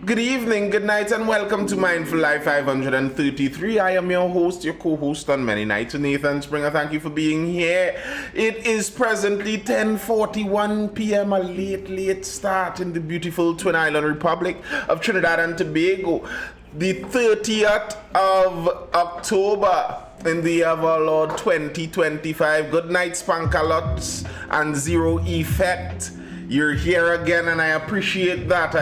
Good evening, good night, and welcome to Mindful Life 533. I am your host, your co-host on many nights, Nathan Springer. Thank you for being here. It is presently 10:41 p.m., a late start in the beautiful Twin Island Republic of Trinidad and Tobago. The 30th of October in the year of our Lord 2025. Good night, Spankalots and Zero Effect. You're here again, and I appreciate that.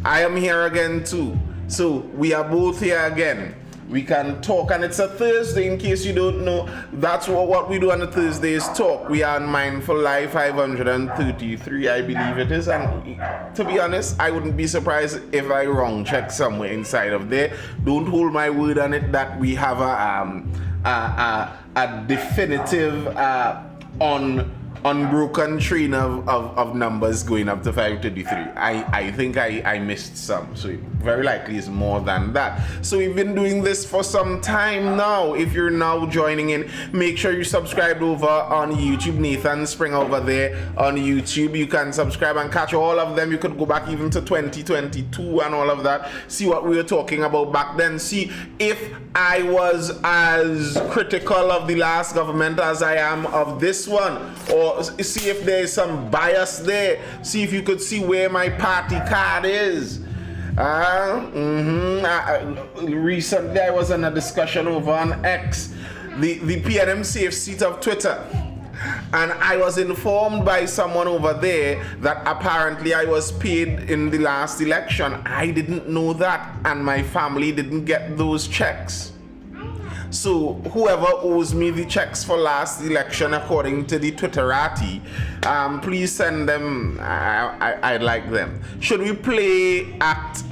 I am here again too. So we are both here again. We can talk, and it's a Thursday. In case you don't know, that's what we do on a Thursday is talk. We are on Mindful Life 533, I believe it is. And to be honest, I wouldn't be surprised if I wrong check somewhere inside of there. Don't hold my word on it that we have a definitive unbroken train of numbers going up to 533. I think I missed some, so very likely it's more than that. So we've been doing this for some time now. If you're now joining in, make sure you subscribe over on YouTube. Nathan Spring over there on YouTube. You can subscribe and catch all of them. You could go back even to 2022 and all of that. See what we were talking about back then. See if I was as critical of the last government as I am of this one, or see if there's some bias there. See if you could see where my party card is. Recently I was in a discussion over on X, the PNM safe seat of Twitter, and I was informed by someone over there that apparently I was paid in the last election. I didn't know that, and my family didn't get those checks. So whoever owes me the checks for last election, according to the Twitterati, please send them. I'd like them. Should we act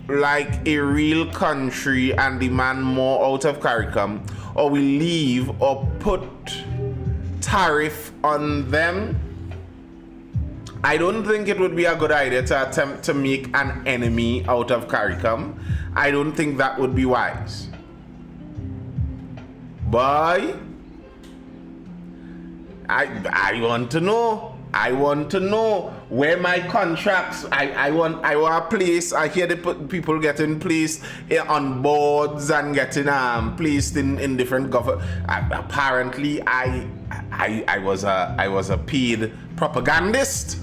like a real country and demand more out of CARICOM, or we leave or put tariff on them? I don't think it would be a good idea to attempt to make an enemy out of CARICOM. I don't think that would be wise. Boy, I want to know. I want to know where my contracts. I want a place. I hear people getting placed on boards and getting placed in different government. Apparently, I was a paid propagandist.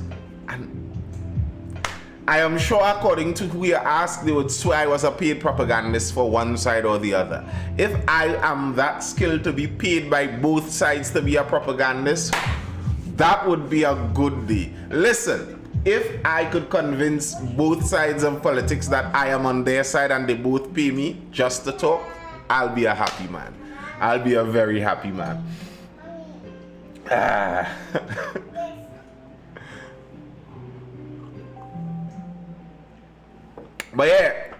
I am sure, according to who you ask, they would swear I was a paid propagandist for one side or the other. If I am that skilled to be paid by both sides to be a propagandist, that would be a good day. Listen, if I could convince both sides of politics that I am on their side and they both pay me just to talk, I'll be a happy man. I'll be a very happy man. But yeah,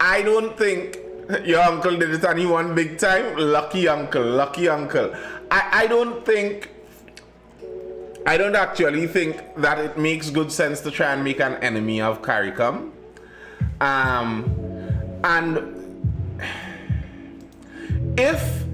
I don't think your uncle did it and he won big time. Lucky uncle. I don't actually think that it makes good sense to try and make an enemy of CARICOM. And if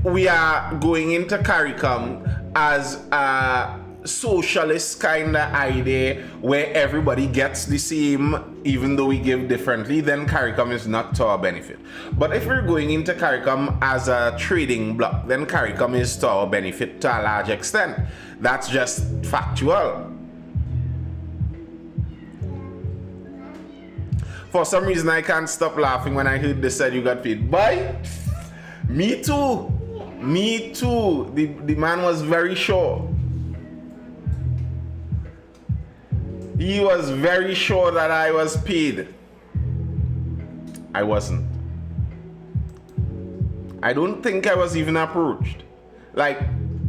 we are going into CARICOM as a socialist kind of idea where everybody gets the same even though we give differently, then CARICOM is not to our benefit. But if we're going into CARICOM as a trading block, then CARICOM is to our benefit to a large extent. That's just factual. For some reason I can't stop laughing when I heard they said you got paid. Boy, me too. The man was very sure. He was very sure that I was paid. I wasn't. I don't think I was even approached. Like,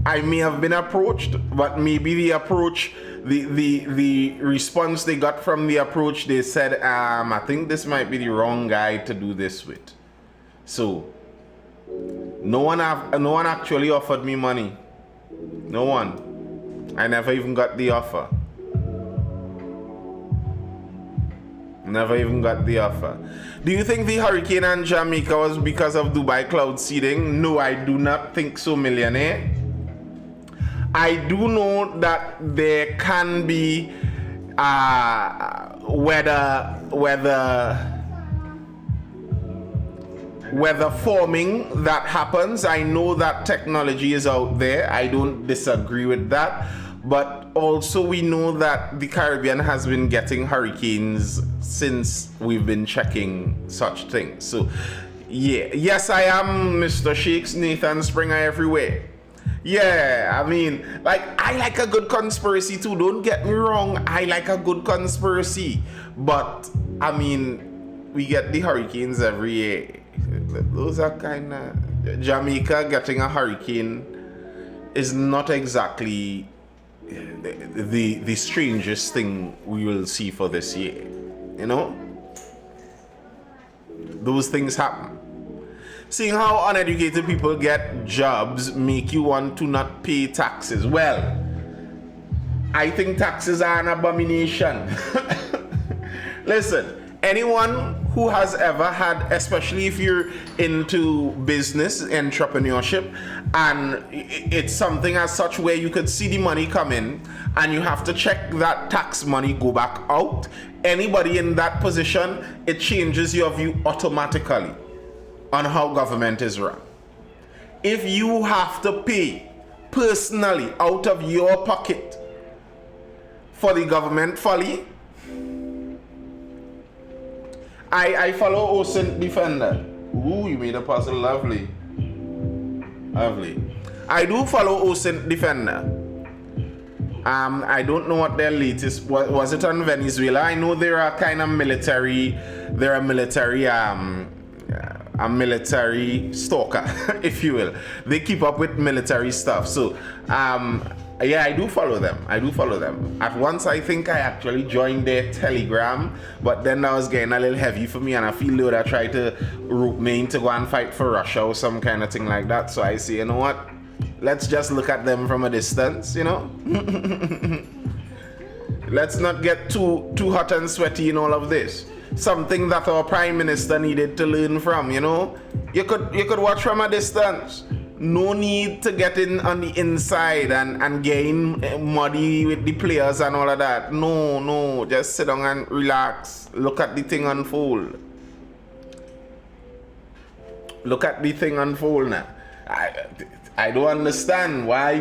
I may have been approached, but maybe the approach, the response they got from the approach, they said, I think this might be the wrong guy to do this with. So, no one actually offered me money. No one. I never even got the offer. Never even got the offer. Do you think the hurricane in Jamaica was because of Dubai cloud seeding? No, I do not think so, millionaire. I do know that there can be weather forming that happens. I know that technology is out there. I don't disagree with that. But also we know that the Caribbean has been getting hurricanes since we've been checking such things. So yeah, yes, I am Mr. Shakes, Nathan Springer everywhere. Yeah, I mean, like, I like a good conspiracy too. Don't get me wrong. I like a good conspiracy. But, I mean, we get the hurricanes every year. Those are kind of... Jamaica getting a hurricane is not exactly the strangest thing we will see for this year. You know? Those things happen. Seeing how uneducated people get jobs make you want to not pay taxes. Well, I think taxes are an abomination. Listen, anyone who has ever had, especially if you're into business, entrepreneurship, and it's something as such where you could see the money come in and you have to check that tax money go back out, anybody in that position, it changes your view automatically on how government is run. If you have to pay personally out of your pocket for the government folly, I follow OSINT Defender. Ooh, you made a puzzle. Lovely. Lovely. I do follow OSINT Defender. I don't know what their latest was it on Venezuela. I know there are kind of military. They're a military stalker, if you will. They keep up with military stuff. So yeah, I do follow them. At once I think I actually joined their Telegram, but then that was getting a little heavy for me, and I feel they would have tried to rope me in to go and fight for Russia or some kind of thing like that. So I say, you know what? Let's just look at them from a distance, you know? Let's not get too hot and sweaty in all of this. Something that our Prime Minister needed to learn from, you know? You could watch from a distance. No need to get in on the inside and getting muddy with the players and all of that. No, just sit down and relax. Look at the thing unfold. Look at the thing unfold now. I don't understand why.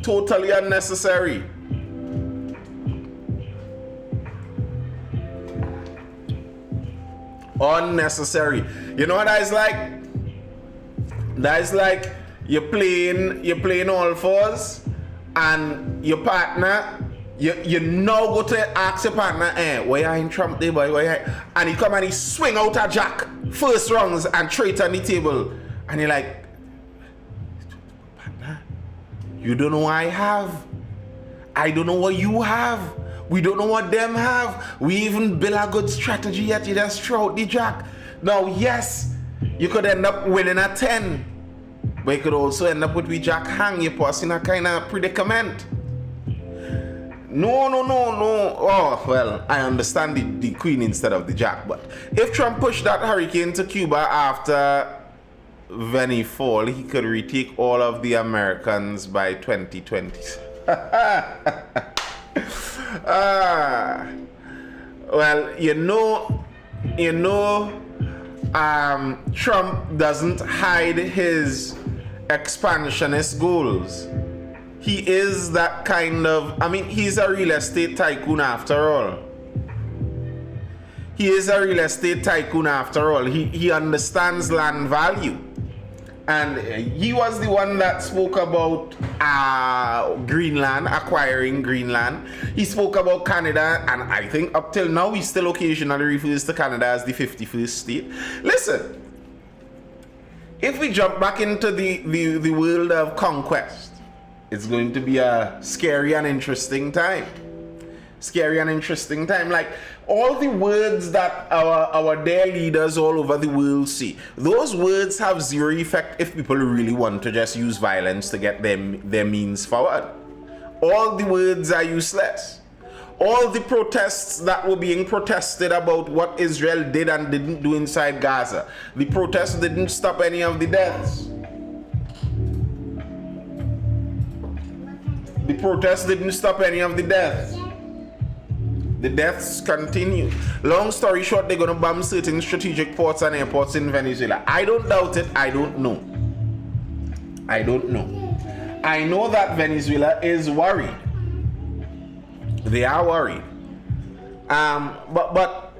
Totally unnecessary. Unnecessary. You know what that is like? That is like you're playing all fours, and your partner, you now go to ask your partner, why are you in Trump there, boy? And he come and he swing out a jack, first rounds, and throw it on the table. And you're like, partner, you don't know what I have. I don't know what you have. We don't know what them have. We even build a good strategy yet. You just throw out the jack. Now, yes, you could end up winning a 10. But you could also end up with the jack hang. You're in a kind of predicament. No. Oh, well, I understand the queen instead of the jack. But if Trump pushed that hurricane to Cuba after MindFULL, he could retake all of the Americans by 2020. Well, you know, Trump doesn't hide his expansionist goals. He is that kind of, I mean, he's a real estate tycoon after all. He understands land value. And he was the one that spoke about Greenland, acquiring Greenland. He spoke about Canada, and I think up till now he still occasionally refers to Canada as the 51st state. Listen, if we jump back into the world of conquest, it's going to be a scary and interesting time. Like all the words that our dear leaders all over the world say, those words have zero effect if people really want to just use violence to get their means forward. All the words are useless. All the protests that were being protested about what Israel did and didn't do inside Gaza, the protests didn't stop any of the deaths. The protests didn't stop any of the deaths. The deaths continue. Long story short, they're going to bomb certain strategic ports and airports in Venezuela. I don't doubt it. I don't know. I don't know. I know that Venezuela is worried. They are worried. But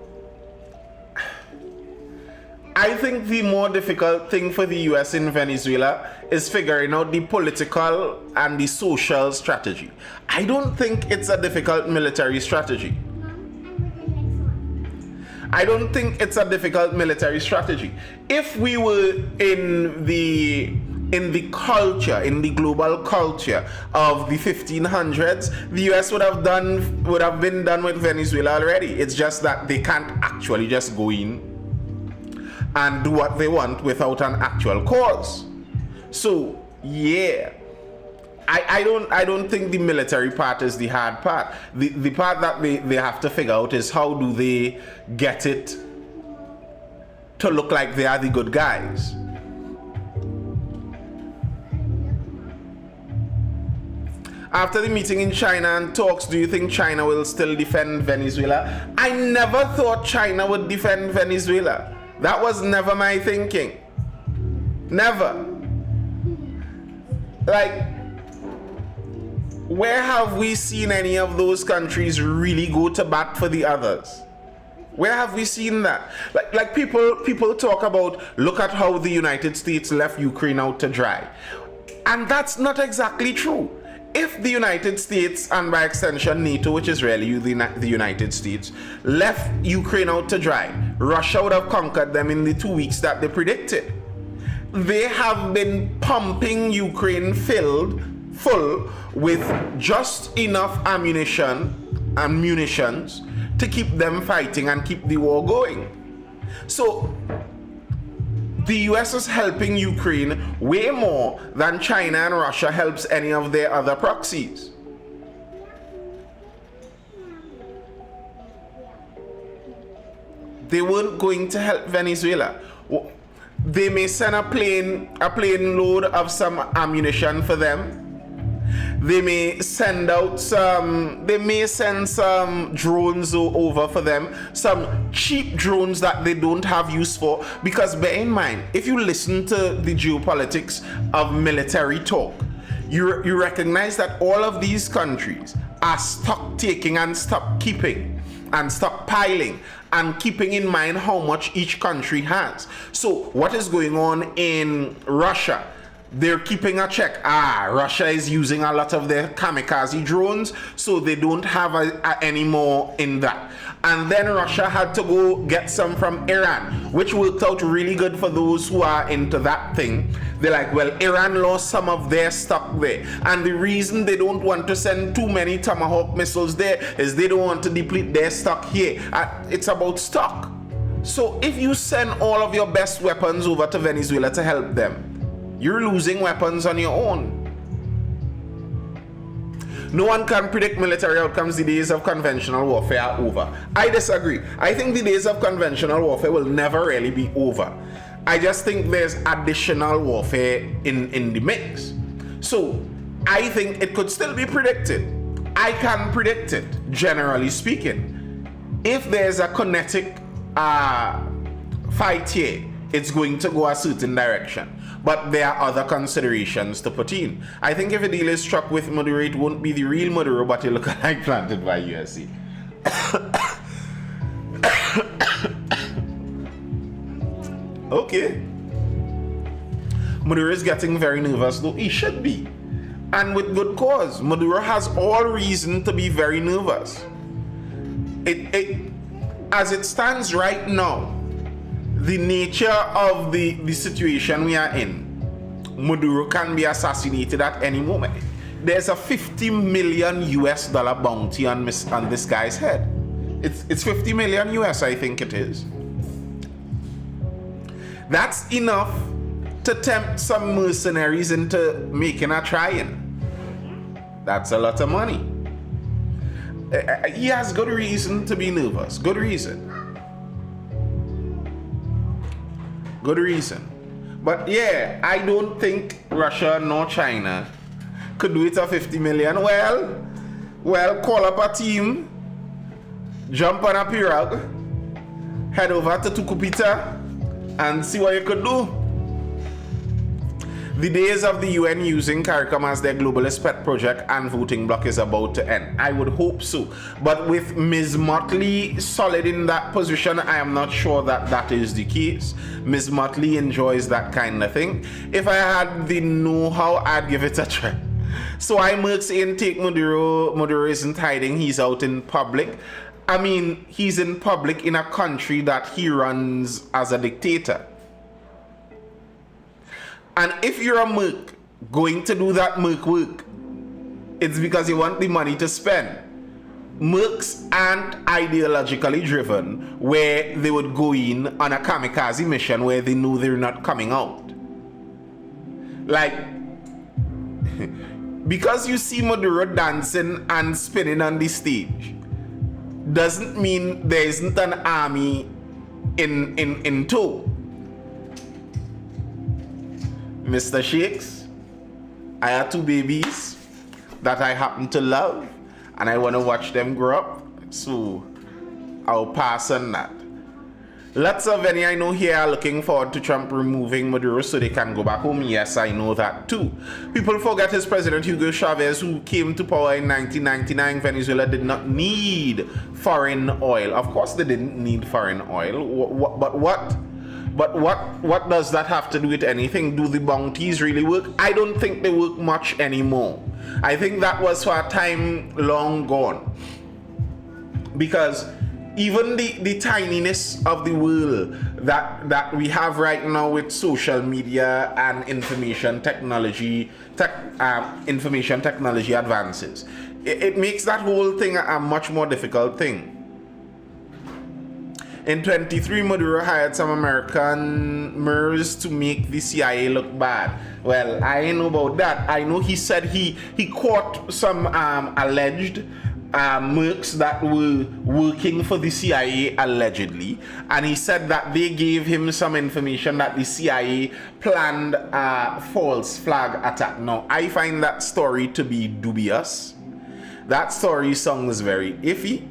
I think the more difficult thing for the US in Venezuela is figuring out the political and the social strategy. I don't think it's a difficult military strategy. I don't think it's a difficult military strategy. If we were in the culture, in the global culture of the 1500s, the US would have been done with Venezuela already. It's just that they can't actually just go in and do what they want without an actual cause. So yeah, I don't think the military part is the hard part. The part that they have to figure out is how do they get it to look like they are the good guys. After the meeting in China and talks, do you think China will still defend Venezuela? I never thought China would defend Venezuela. That was never my thinking. Never. Like, where have we seen any of those countries really go to bat for the others? Where have we seen that? Like people talk about, look at how the United States left Ukraine out to dry. And that's not exactly true. If the United States, and by extension NATO, which is really the United States, left Ukraine out to dry, Russia would have conquered them in the 2 weeks that they predicted. They have been pumping Ukraine full with just enough ammunition and munitions to keep them fighting and keep the war going. So the US is helping Ukraine way more than China and Russia helps any of their other proxies. They weren't going to help Venezuela. They may send a plane load of some ammunition for them. They may send some drones over for them, some cheap drones that they don't have use for. Because bear in mind, if you listen to the geopolitics of military talk, you recognize that all of these countries are stock taking and stock keeping and stockpiling and keeping in mind how much each country has. So what is going on in Russia? They're keeping a check. Russia is using a lot of their kamikaze drones, so they don't have any more in that. And then Russia had to go get some from Iran, which worked out really good for those who are into that thing. They're like, well, Iran lost some of their stock there. And the reason they don't want to send too many Tomahawk missiles there is they don't want to deplete their stock here. It's about stock. So if you send all of your best weapons over to Venezuela to help them, you're losing weapons on your own. No one can predict military outcomes. The days of conventional warfare are over. I disagree. I think the days of conventional warfare will never really be over. I just think there's additional warfare in the mix. So I think it could still be predicted. I can predict it, generally speaking. If there's a kinetic fight here, it's going to go a certain direction. But there are other considerations to put in. I think if a deal is struck with Maduro, it won't be the real Maduro, but a lookalike planted by USC. Okay. Maduro is getting very nervous, though he should be. And with good cause. Maduro has all reason to be very nervous. As it stands right now, the nature of the situation we are in, Maduro can be assassinated at any moment. There's a $50 million US bounty on this guy's head. It's 50 million US, I think it is. That's enough to tempt some mercenaries into making a try-in. That's a lot of money. He has good reason to be nervous. Good reason. Good reason. But yeah, I don't think Russia nor China could do it for 50 million. Well, call up a team, jump on a pirogue, head over to Tukupita, and see what you could do. The days of the UN using CARICOM as their globalist pet project and voting bloc is about to end. I would hope so. But with Ms. Motley solid in that position, I am not sure that that is the case. Ms. Motley enjoys that kind of thing. If I had the know-how, I'd give it a try. So I might say take Maduro. Maduro isn't hiding. He's out in public. I mean, he's in public in a country that he runs as a dictator. And if you're a merc going to do that merc work, it's because you want the money to spend. Mercs aren't ideologically driven where they would go in on a kamikaze mission where they know they're not coming out. Like, because you see Maduro dancing and spinning on the stage doesn't mean there isn't an army in tow. Mr. Shakes, I have 2 babies that I happen to love and I want to watch them grow up, so I'll pass on that. Lots of any I know here are looking forward to Trump removing Maduro so they can go back home. Yes, I know that too. People forget his president Hugo Chavez, who came to power in 1999. Venezuela did not need foreign oil. Of course they didn't need foreign oil, But what does that have to do with anything? Do the bounties really work? I don't think they work much anymore. I think that was for a time long gone. Because even the tininess of the world that we have right now with social media and information technology advances, it makes that whole thing a much more difficult thing. In 23, Maduro hired some American MERS to make the CIA look bad. Well, I ain't know about that. I know he said he caught some alleged mercs that were working for the CIA allegedly, and he said that they gave him some information that the CIA planned a false flag attack. Now, I find that story to be dubious. That story sounds very iffy.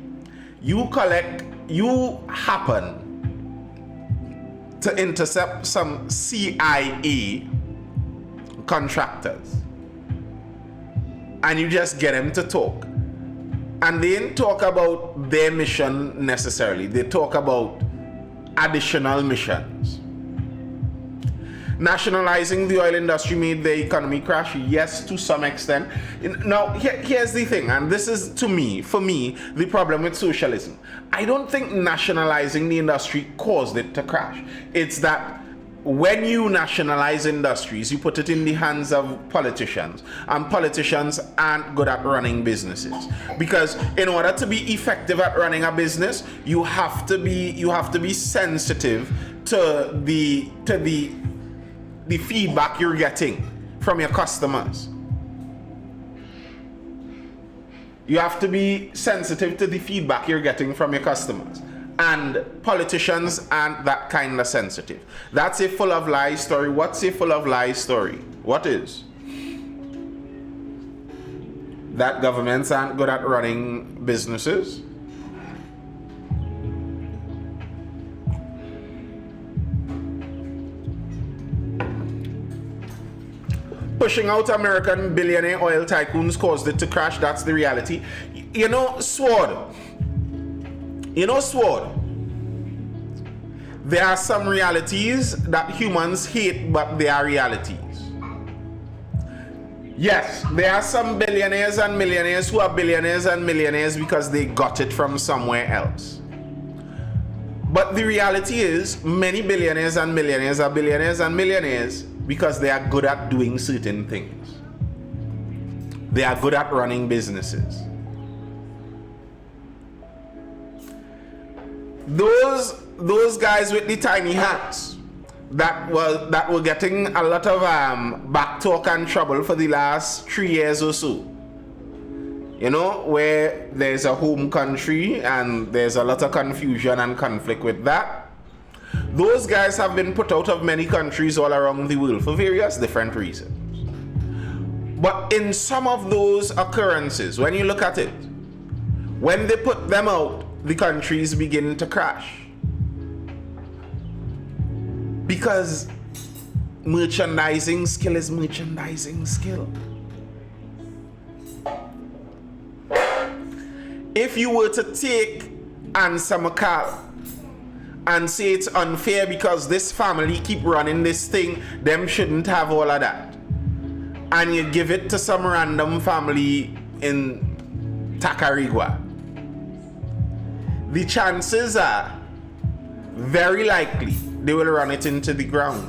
You happen to intercept some CIA contractors and you just get them to talk. And they didn't talk about their mission necessarily. They talk about additional missions. Nationalizing the oil industry made the economy crash. Yes, to some extent. Now, here's the thing, and this is, for me, the problem with socialism. I don't think nationalizing the industry caused it to crash. It's that when you nationalize industries, you put it in the hands of politicians, and politicians aren't good at running businesses. Because in order to be effective at running a business, you have to be sensitive to the feedback you're getting from your customers. You have to be sensitive to the feedback you're getting from your customers. And politicians aren't that kind of sensitive. That's a full of lies story. What's a full of lies story? What is? That governments aren't good at running businesses. Pushing out American billionaire oil tycoons caused it to crash. That's the reality. You know, Sword. There are some realities that humans hate, but they are realities. Yes, there are some billionaires and millionaires who are billionaires and millionaires because they got it from somewhere else. But the reality is, many billionaires and millionaires are billionaires and millionaires because they are good at doing certain things. They are good at running businesses. Those guys with the tiny hats that were getting a lot of back talk and trouble for the last 3 years or so. You know, where there's a home country and there's a lot of confusion and conflict with that. Those guys have been put out of many countries all around the world for various different reasons. But in some of those occurrences, when you look at it, when they put them out, the countries begin to crash. Because merchandising skill is merchandising skill. If you were to take Ansa McCall and say it's unfair because this family keep running this thing, them shouldn't have all of that, and you give it to some random family in Tacarigua, the chances are very likely they will run it into the ground.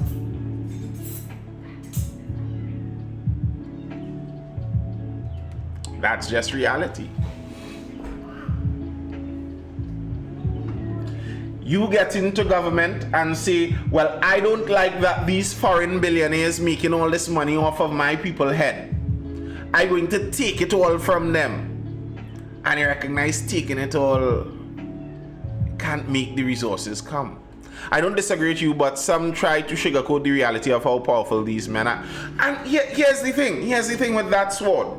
That's just reality. You get into government and say, well, I don't like that these foreign billionaires making all this money off of my people's head. I'm going to take it all from them. And you recognize taking it all can't make the resources come. I don't disagree with you, but some try to sugarcoat the reality of how powerful these men are. And here's the thing. Here's the thing with that sword.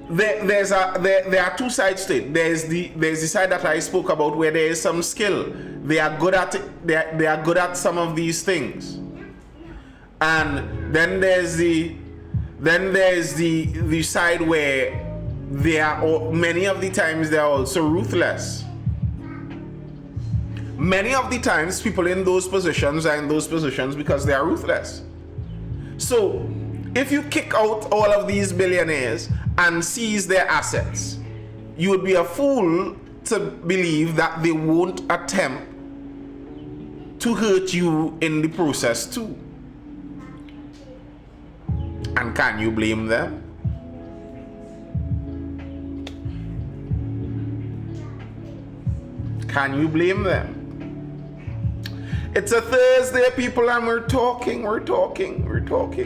There are two sides to it. There's the side that I spoke about where there is some skill. They are good at it. They are good at some of these things. And then there's the side where they are, many of the times they are also ruthless. Many of the times people in those positions are in those positions because they are ruthless. So if you kick out all of these billionaires and seize their assets, you would be a fool to believe that they won't attempt to hurt you in the process too. And can you blame them? Can you blame them? It's a Thursday, people, and we're talking.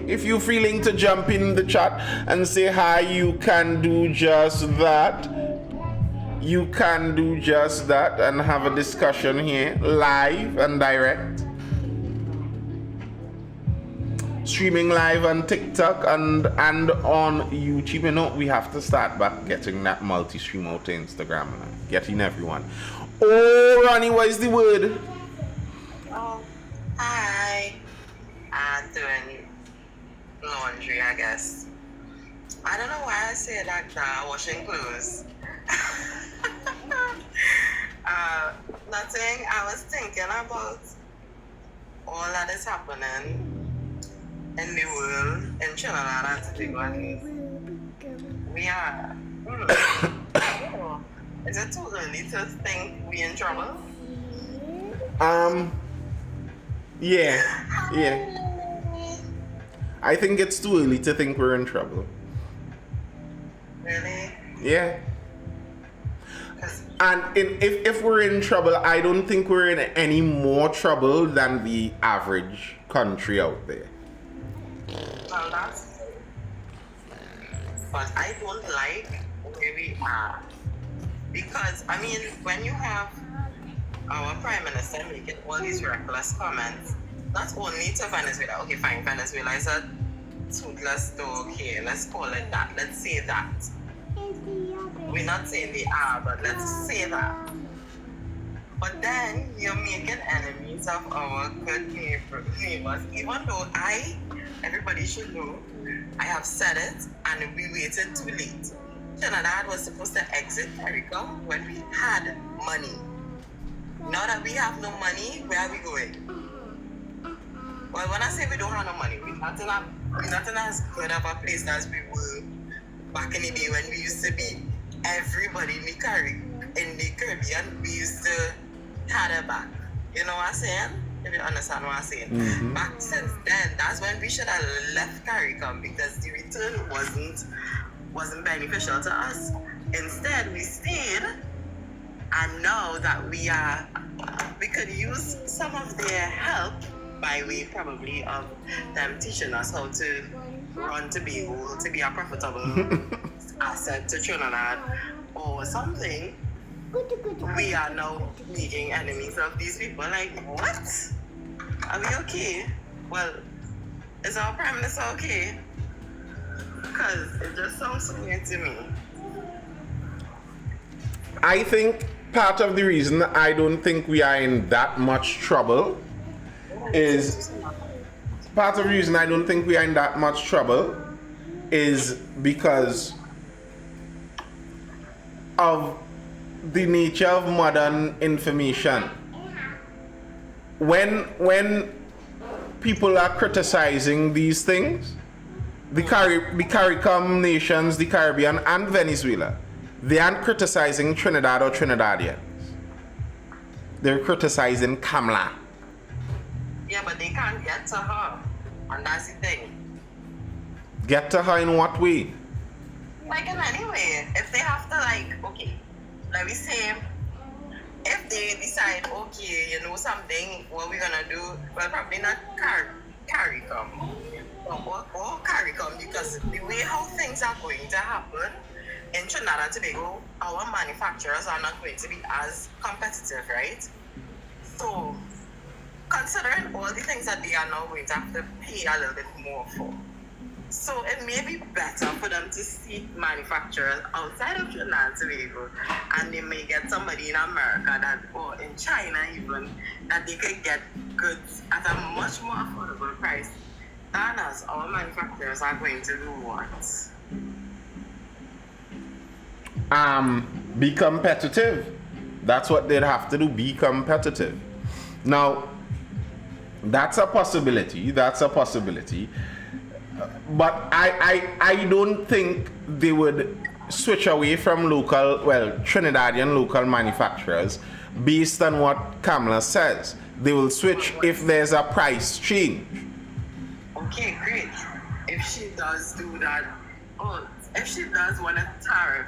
If you're feeling to jump in the chat and say hi, you can do just that. You can do just that and have a discussion here, live and direct. Streaming live on TikTok and on YouTube. You know, we have to start back getting that multi-stream out to Instagram and getting everyone. Oh, Ronnie, what is the word? Oh, hi. I'm doing laundry, I guess. I don't know why I say it like that, washing clothes. Nothing. I was thinking about all that is happening in the world, in Trinidad and Tobago. We are. Is it too early to think we in trouble? Yeah. I think it's too early to think we're in trouble. Really? Yeah. And if we're in trouble, I don't think we're in any more trouble than the average country out there. Well, that's... But I don't like where we are. Because, I mean, when you have our Prime Minister making all these reckless comments, not only to Venezuela, okay, fine, Venezuela is a toothless dog here, let's call it that, let's say that. We're not saying they are, but let's say that. But then you're making enemies of our good neighbors, even though everybody should know, I have said it and we waited too late. Trinidad was supposed to exit CARICOM when we had money. Now that we have no money, where are we going? Well, when I say we don't have no money, we're not in as good of a place as we were back in the day when we used to be everybody in the Caribbean, we used to have it back. You know what I'm saying? If you understand what I'm saying. Mm-hmm. Back since then, that's when we should have left CARICOM because the return wasn't beneficial to us. Instead, we stayed, and now that we could use some of their help by way probably of them teaching us how to run to be able to be a profitable asset to Trinidad or something. We are now making enemies of these people. Like, what? Are we okay? Well, is our Prime Minister okay? because it just sounds so weird to me. I think part of the reason I don't think we are in that much trouble is because of the nature of modern information. When people are criticizing these things, the CARICOM nations, the Caribbean and Venezuela, they aren't criticizing Trinidad or Trinidadians. They're criticizing Kamala. Yeah, but they can't get to her. And that's the thing. Get to her in what way? Like in any way. If they have to okay, let me say, if they decide, okay, you know something, what we're gonna do, well, probably not CARICOM or CARICOM, because the way how things are going to happen in Trinidad and Tobago, our manufacturers are not going to be as competitive, right? So, considering all the things that they are now going to have to pay a little bit more for, so it may be better for them to seek manufacturers outside of Trinidad and Tobago, and they may get somebody in America or in China even, that they could get goods at a much more affordable price than us. Our manufacturers are going to do what? Be competitive. That's what they'd have to do, be competitive. Now, that's a possibility. But I don't think they would switch away from Trinidadian local manufacturers based on what Kamala says. They will switch if there's a price change. Okay, great. If she does do that, if she does want a tariff,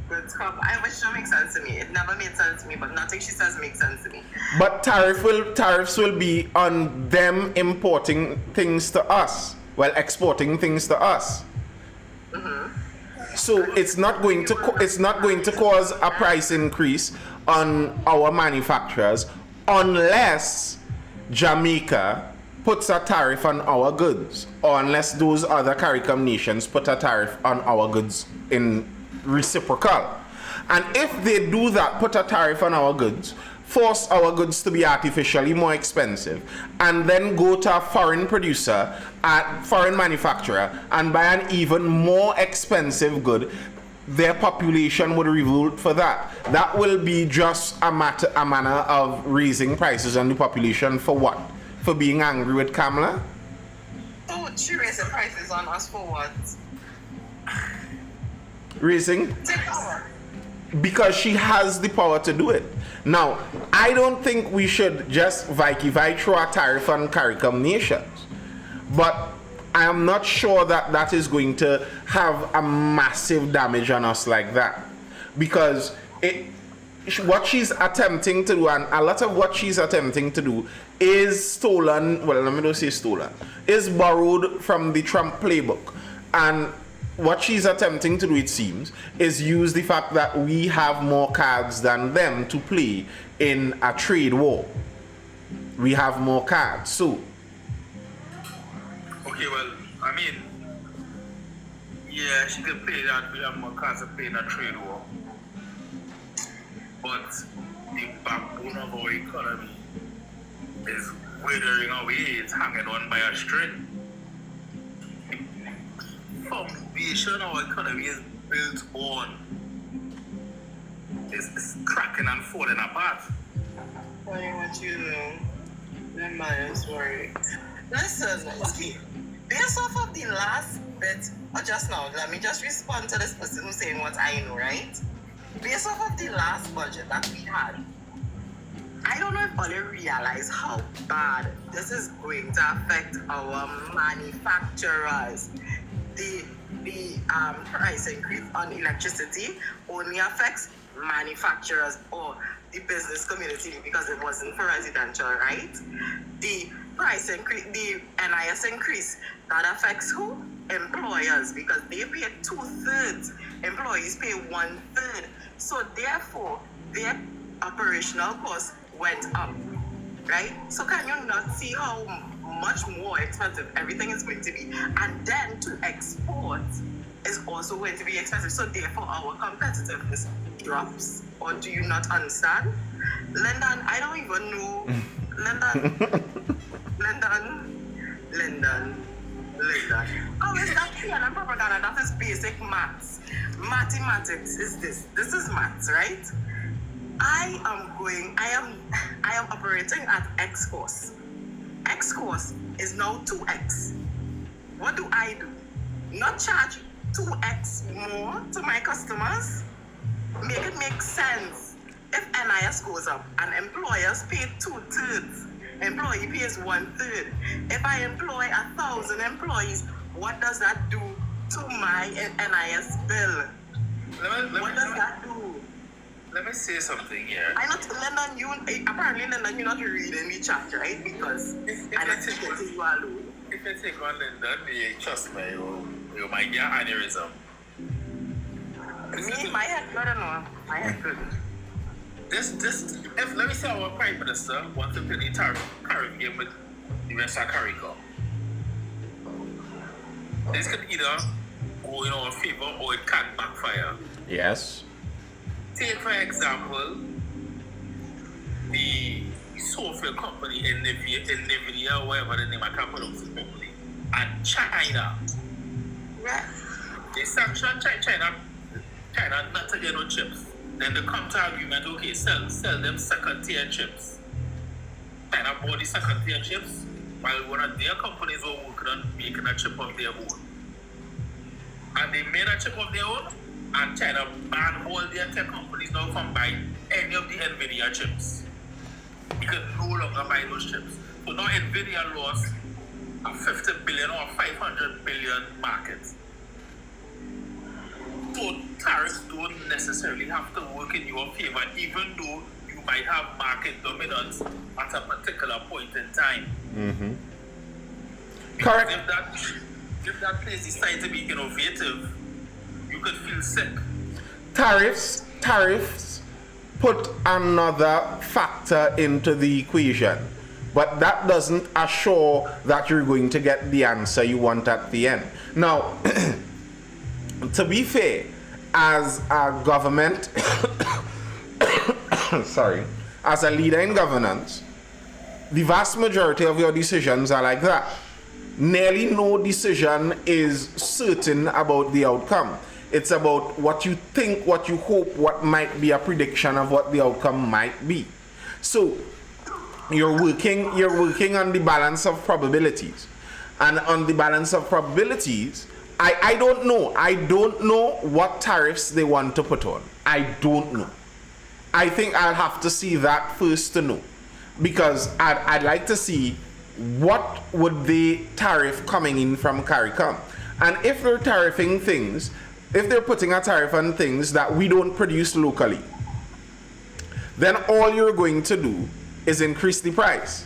which don't make sense to me. It never made sense to me, but nothing she says makes sense to me. But tariffs will be on them importing things to us, exporting things to us. Mm-hmm. So it's not going to cause a price increase on our manufacturers unless Jamaica puts a tariff on our goods, or unless those other CARICOM nations put a tariff on our goods in reciprocal. And if they do that, put a tariff on our goods, force our goods to be artificially more expensive, and then go to a foreign producer, a foreign manufacturer, and buy an even more expensive good, their population would revolt for that. That will be just a manner of raising prices on the population for what? For being angry with Kamala? So she raising prices on us for what? Raising? Take power. Because she has the power to do it. Now, I don't think we should just throw a tariff on CARICOM nations. But I am not sure that is going to have a massive damage on us like that. Because what she's attempting to do, and a lot of what she's attempting to do, is stolen, let me not say stolen, is borrowed from the Trump playbook. And what she's attempting to do, it seems, is use the fact that we have more cards than them to play in a trade war. We have more cards, so. Okay, well, I mean, yeah, she can play that. We have more cards to play in a trade war. But the backbone of our economy is withering away. It's hanging on by a string. Foundation our economy is built on is cracking and falling apart. Funny what you know. That man is worried. Listen, okay. Based off of the last bit, or just now, let me just respond to this person who's saying what I know, right? Based off of the last budget that we had, I don't know if all you realize how bad this is going to affect our manufacturers. The price increase on electricity only affects manufacturers or the business community because it wasn't for residential, right? The price increase, the NIS increase, that affects who? Employers, because they pay 2/3, employees pay 1/3. So therefore, their operational costs went up, right? So can you not see how much more expensive everything is going to be? And then to export, is also going to be expensive. So therefore our competitiveness drops. Or do you not understand? Lyndon, I don't even know. Lyndon. How is that CNN propaganda? That is basic maths. Mathematics is this. This is maths, right? I am operating at X course. X course is now 2X. What do I do? Not charge 2X more to my customers? Make it make sense. If NIS goes up and employers pay 2/3, employee pays 1/3. If I employ 1,000 employees, what does that do to my NIS bill? What does that do? Let me say something here. I not Lyndon, apparently Lyndon, you're not reading the chat, right? Because I'm not taking you alone. If you take on Lyndon, trust me, you might get aneurysm. Me, my head, I don't know. My head good. Let me say our Prime Minister wants to play the tariff game with the rest of CARICOM. This could either go in our favor or it can backfire. Yes. Take for example, the software company NVIDIA, or whatever the name I can't pronounce it properly, and China. Yeah. They sanction China not to get no chips. Then they come to argument, okay, sell them second tier chips. China bought the second tier chips while one of their companies were working on making a chip of their own. And they made a chip of their own, and China banned all their tech companies now from buying any of the NVIDIA chips. You can no longer buy those chips. So now NVIDIA lost a 50 billion or 500 billion market. So tariffs don't necessarily have to work in your favor, even though you might have market dominance at a particular point in time. Mm-hmm. Correct. If that place decides to be innovative, you could feel sick. Tariffs put another factor into the equation, but that doesn't assure that you're going to get the answer you want at the end. Now, to be fair, as a government, as a leader in governance, the vast majority of your decisions are like that. Nearly no decision is certain about the outcome. It's about what you think, what you hope, what might be a prediction of what the outcome might be. So you're working on the balance of probabilities. And on the balance of probabilities, I don't know. I don't know what tariffs they want to put on. I don't know. I think I'll have to see that first to know. Because I'd like to see what would they tariff coming in from CARICOM. And if they're tariffing things, if they're putting a tariff on things that we don't produce locally, then all you're going to do is increase the price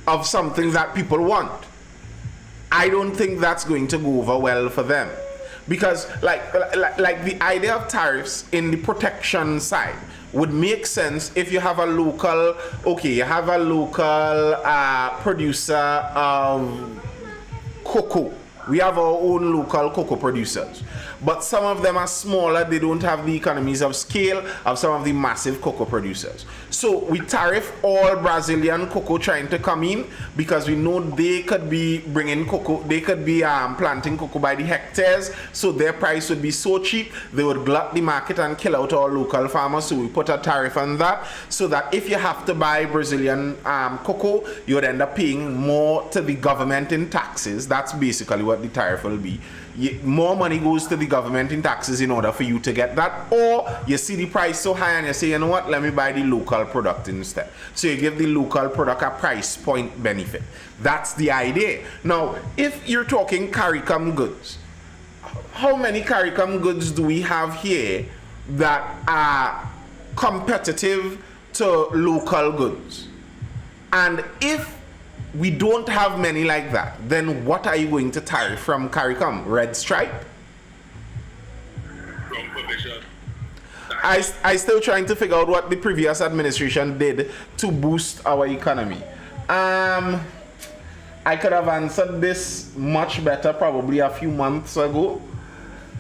of something that people want. I don't think that's going to go over well for them. Because like the idea of tariffs in the protection side would make sense if you have a local, producer of cocoa. We have our own local cocoa producers. But some of them are smaller, they don't have the economies of scale of some of the massive cocoa producers. So we tariff all Brazilian cocoa trying to come in because we know they could be bringing cocoa, they could be planting cocoa by the hectares, so their price would be so cheap, they would glut the market and kill out our local farmers. So we put a tariff on that, so that if you have to buy Brazilian cocoa, you would end up paying more to the government in taxes. That's basically what the tariff will be. More money goes to the government in taxes in order for you to get that, or you see the price so high and you say, you know what, let me buy the local product instead. So you give the local product a price point benefit. That's the idea. Now, if you're talking CARICOM goods, how many CARICOM goods do we have here that are competitive to local goods? And if we don't have many like that, then what are you going to tariff from CARICOM? Red Stripe? Wrong provision. I still trying to figure out what the previous administration did to boost our economy. I could have answered this much better probably a few months ago.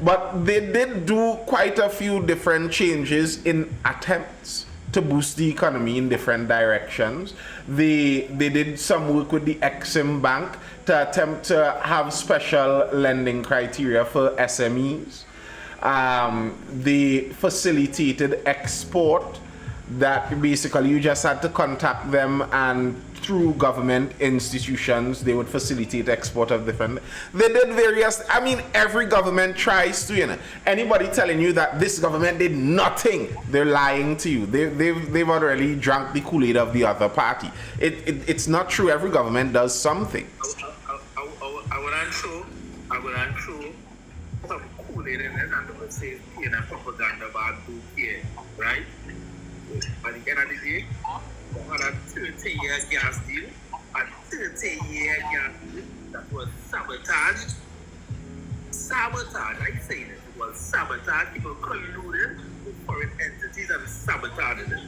But they did do quite a few different changes in attempts to boost the economy in different directions. They did some work with the Exim Bank to attempt to have special lending criteria for SMEs. They facilitated export, that basically you just had to contact them, and through government institutions they would facilitate export of different. They did various, I mean, every government tries to, you know, anybody telling you that this government did nothing, they're lying to you. They've already drank the Kool-Aid of the other party. It's not true. Every government does something. I would unsure some Kool-Aid and then I'm going to say in a propaganda about here, right? At the end of the day, we had a 30-year gas deal, a 30-year gas deal that was sabotaged. I say it was sabotaged. People colluded with foreign entities and sabotaged it.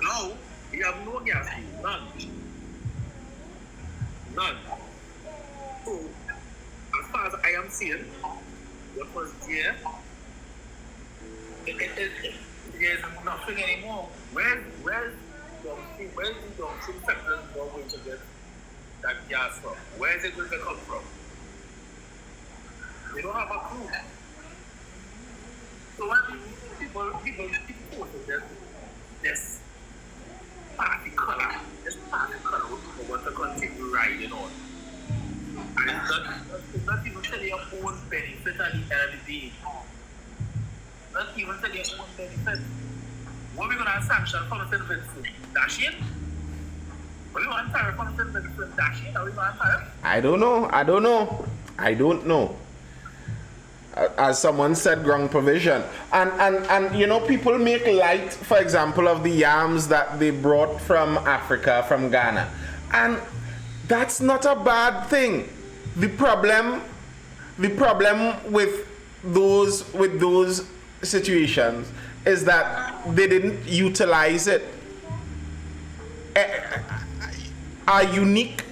Now, we have no gas deal, none. So, as far as I am seeing, what was there, there's nothing anymore. Where's the downstream sectors going to get that gas from? Where is it going to come from? They don't have a clue. So when people quoting this party color we want to continue riding on. And it's not even to their own benefit at the end of the day. Not even to their own benefit. What are we going to sanction for the benefit? Dashing? What are we going to tariff for the benefit? Dashing? Are we going to tariff? I don't know. As someone said, wrong provision. And you know, people make light, for example, of the yams that they brought from Africa, from Ghana. And that's not a bad thing. The problem with those situations is that they didn't utilize it. A unique,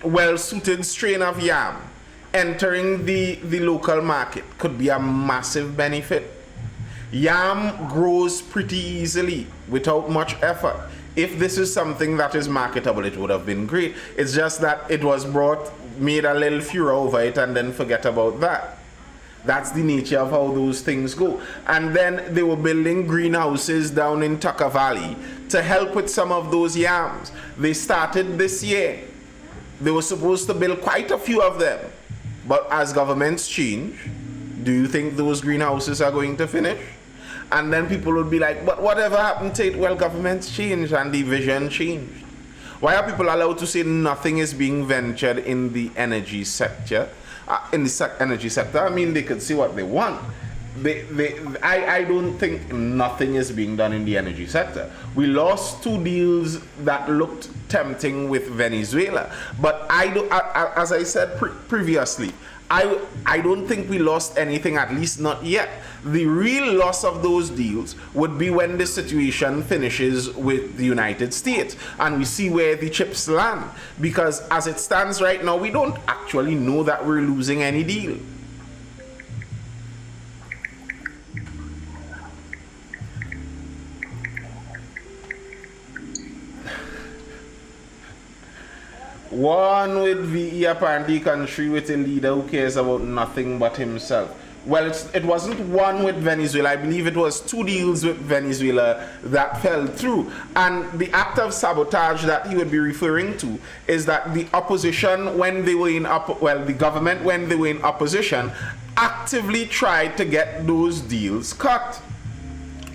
well-suited strain of yam entering the local market could be a massive benefit. Yam grows pretty easily without much effort. If this is something that is marketable, it would have been great. It's just that it was made a little furor over it and then forget about that. That's the nature of how those things go. And then they were building greenhouses down in Tucker Valley to help with some of those yams. They started this year. They were supposed to build quite a few of them. But as governments change, do you think those greenhouses are going to finish? And then people would be like, but whatever happened to it? Well, governments changed and the vision changed. Why are people allowed to say nothing is being ventured in the energy sector? I mean, they could see what they want. I don't think nothing is being done in the energy sector. We lost 2 deals that looked tempting with Venezuela, but as I said previously, I don't think we lost anything, at least not yet. The real loss of those deals would be when the situation finishes with the United States and we see where the chips land, because as it stands right now, we don't actually know that we're losing any deal. One with VE apparently country with a leader who cares about nothing but himself. Well, it wasn't one with Venezuela. I believe it was 2 deals with Venezuela that fell through. And the act of sabotage that he would be referring to is that the opposition, when they were the government, when they were in opposition, actively tried to get those deals cut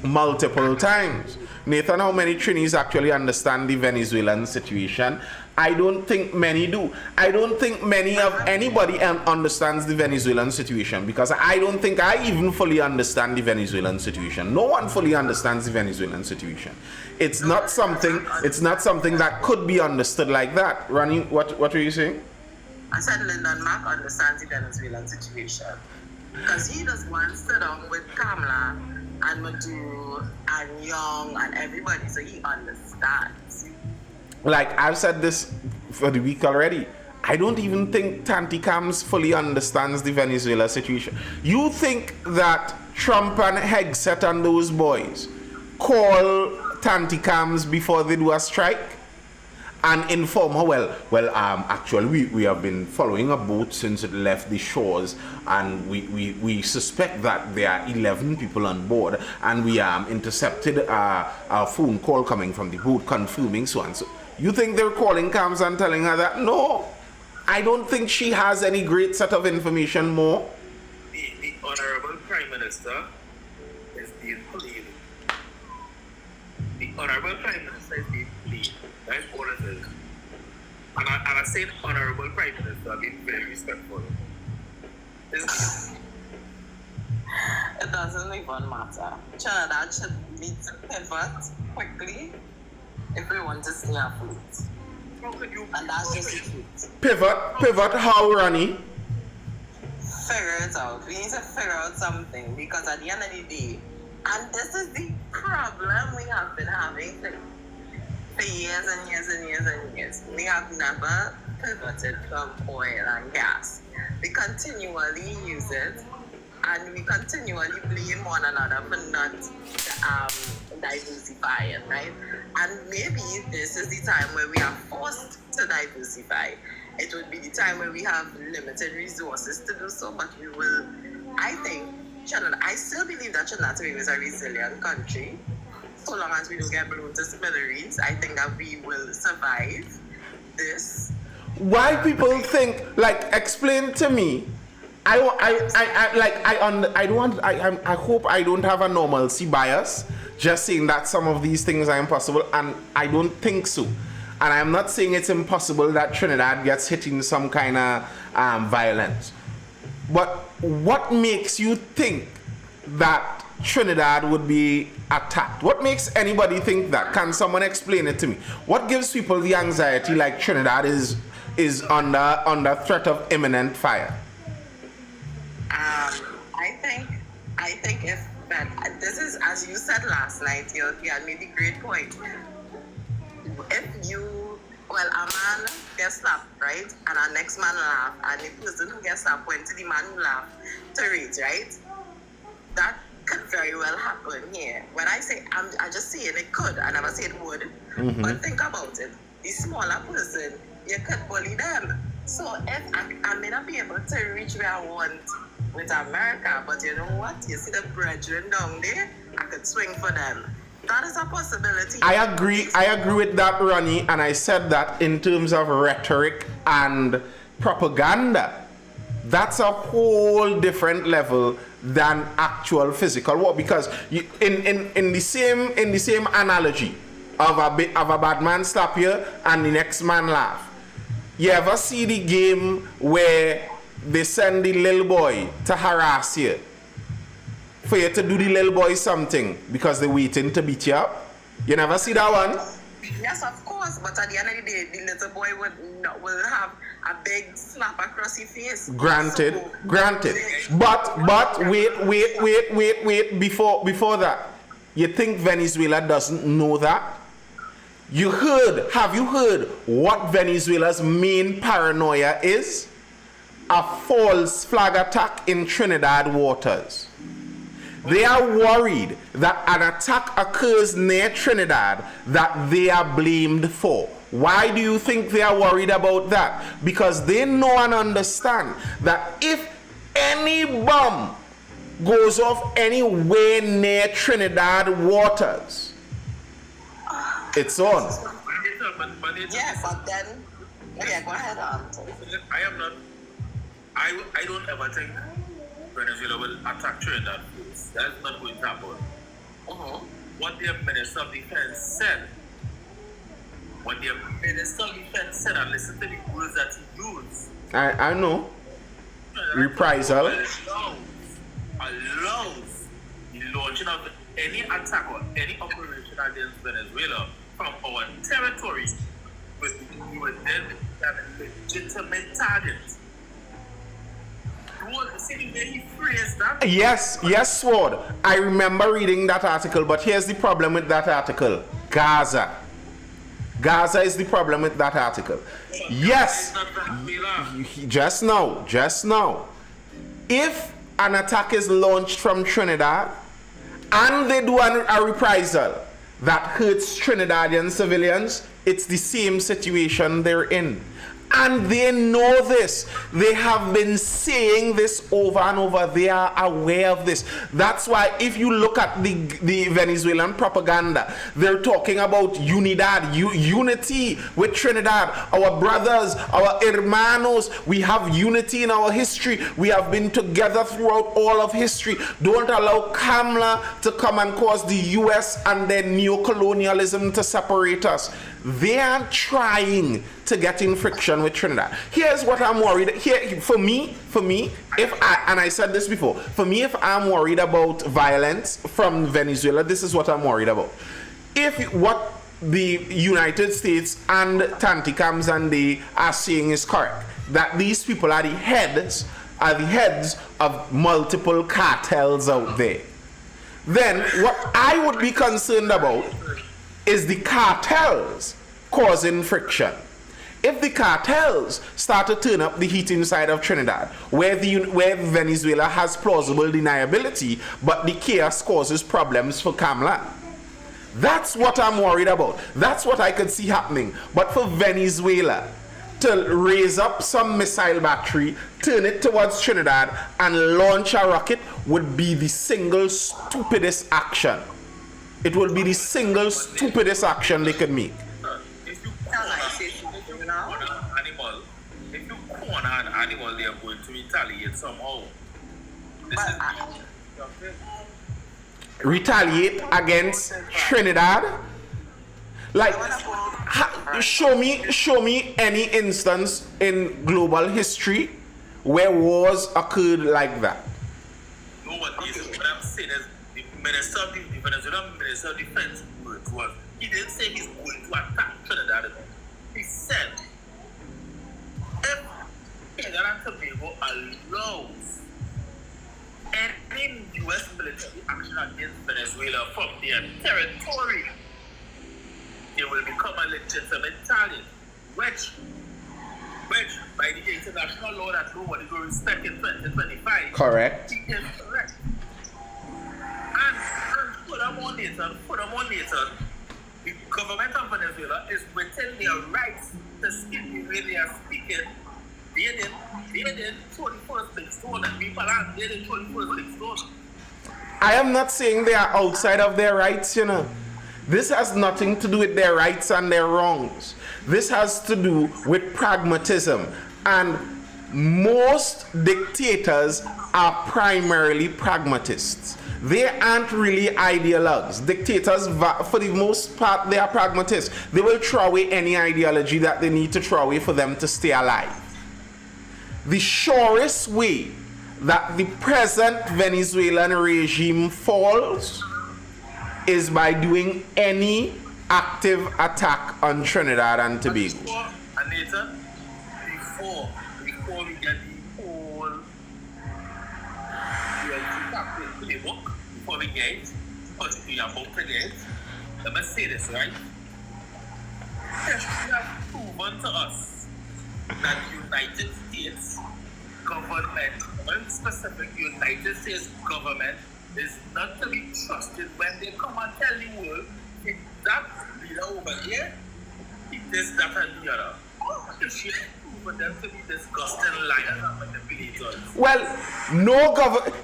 multiple times. Nathan, how many Trinis actually understand the Venezuelan situation? I don't think many do. I don't think anybody understands the Venezuelan situation, because I don't think I even fully understand the Venezuelan situation. No one fully understands the Venezuelan situation. It's not something that could be understood like that. Ronnie, what were you saying? I said Lyndon Mack understands the Venezuelan situation, because he does one sit down with Kamala and Maduro and Young and everybody, so he understands. Like I've said this for the week already, I don't even think Tanti Cams fully understands the Venezuela situation. You think that Trump and Hegseth and those boys call Tanti Cams before they do a strike and inform her, actually we have been following a boat since it left the shores, and we suspect that there are 11 people on board, and we intercepted a phone call coming from the boat confirming so and so. You think they're calling Cams and telling her that? No, I don't think she has any great set of information more. The Honorable Prime Minister is being played. The Honorable Prime Minister is being played. That's all it is. And I say Honorable Prime Minister, I'm being very respectful. It doesn't even matter. Trinidad should need to pivot quickly if we want to stay afloat. And that's just the truth. Pivot how, Ronnie? Figure it out. We need to figure out something, because at the end of the day, and this is the problem we have been having for years and years and years and years. We have never pivoted from oil and gas. We continually use it, and we continually blame one another for not diversifying, right? And maybe this is the time where we are forced to diversify. It would be the time where we have limited resources to do so, but we will, I think, Trinidad, I still believe that Trinidad is a resilient country. So long as we don't get blown to smithereens, I think that we will survive this. Why people think, explain to me. I hope I don't have a normalcy bias just saying that some of these things are impossible, and I don't think so. And I'm not saying it's impossible that Trinidad gets hit in some kind of violence. But what makes you think that Trinidad would be attacked? What makes anybody think that? Can someone explain it to me? What gives people the anxiety like Trinidad is under threat of imminent fire? I think if that, this is, as you said last night, you had made a great point. If a man gets slapped, right, and our next man laugh, and the person who gets slapped went to the man who laughed to rate, right? That could very well happen here. When I say, I just saying it could, I never say it would. Mm-hmm. But think about it. The smaller person, you could bully them. So if I may not be able to reach where I want with America, but you know what? You see the brethren down there, I could swing for them. That is a possibility. I agree with that, Ronnie, and I said that in terms of rhetoric and propaganda. That's a whole different level than actual physical war, because in the same analogy of a bad man slap you and the next man laugh. You ever see the game where they send the little boy to harass you, for you to do the little boy something because they're waiting to beat you up? You never see that one? Yes, of course, but at the end of the day, the little boy will have a big slap across his face. Granted. But wait, before that, you think Venezuela doesn't know that? Have you heard what Venezuela's main paranoia is? A false flag attack in Trinidad waters. They are worried that an attack occurs near Trinidad that they are blamed for. Why do you think they are worried about that? Because they know and understand that if any bomb goes off anywhere near Trinidad waters, it's on. Yeah, but then, okay, go ahead. I don't ever think Venezuela will attack Trinidad. That's not going to happen. Uh-huh. What their Minister of Defense said, and listen to the words that he used. I know. Reprisal. Allows the launching of any attack or any operation against Venezuela from our territory with then a legitimate target. Yes, Sword. I remember reading that article, but here's the problem with that article. Gaza. Gaza is the problem with that article. Yes, It's not Venezuela. just now. If an attack is launched from Trinidad and they do a reprisal that hurts Trinidadian civilians, it's the same situation they're in. And they know this. They have been saying this over and over. They are aware of this. That's why if you look at the Venezuelan propaganda, they're talking about unidad, unity with Trinidad. Our brothers, our hermanos, we have unity in our history. We have been together throughout all of history. Don't allow Kamala to come and cause the US and their neo-colonialism to separate us. They are trying to get in friction with Trinidad. Here's what I'm worried. Here, for me, and I said this before, for me, if I'm worried about violence from Venezuela, this is what I'm worried about. If what the United States and Tanticams and they are saying is correct, that these people are the heads of multiple cartels out there, then what I would be concerned about is the cartels causing friction. If the cartels start to turn up the heat inside of Trinidad, where Venezuela has plausible deniability, but the chaos causes problems for Kamala, that's what I'm worried about. That's what I could see happening. But for Venezuela to raise up some missile battery, turn it towards Trinidad, and launch a rocket would be the single stupidest action. It will be the single stupidest action they could make. If you corner an animal, they are going to retaliate somehow. Retaliate against Trinidad? Like, show me any instance in global history where wars occurred like that. No, what I'm saying is, the Venezuelan Minister of Defense was, he didn't say he's going to attack Trinidad. He said, if Trinidad and Tobago allows any U.S. military action against Venezuela from their territory, they will become a legitimate target, which by the international law that nobody will respect in 2025. Correct. It is correct. And furthermore, Nathan, the government of Venezuela is within their rights to speak the way they are speaking. They didn't 21st big stone and people are they didn't 21st big stone. I am not saying they are outside of their rights, you know. This has nothing to do with their rights and their wrongs. This has to do with pragmatism. And most dictators are primarily pragmatists. They aren't really ideologues. Dictators, for the most part, they are pragmatists. They will throw away any ideology that they need to throw away for them to stay alive. The surest way that the present Venezuelan regime falls is by doing any active attack on Trinidad and Tobago. Anita, before we get the whole playbook, before we get because we are about to get, let me say this, right? History has proven to us that United States government, one specific United States government, is not to be trusted when they come and tell the world that leader over here, he does that and the other. It should prove them to be disgusting liars and manipulators. Well,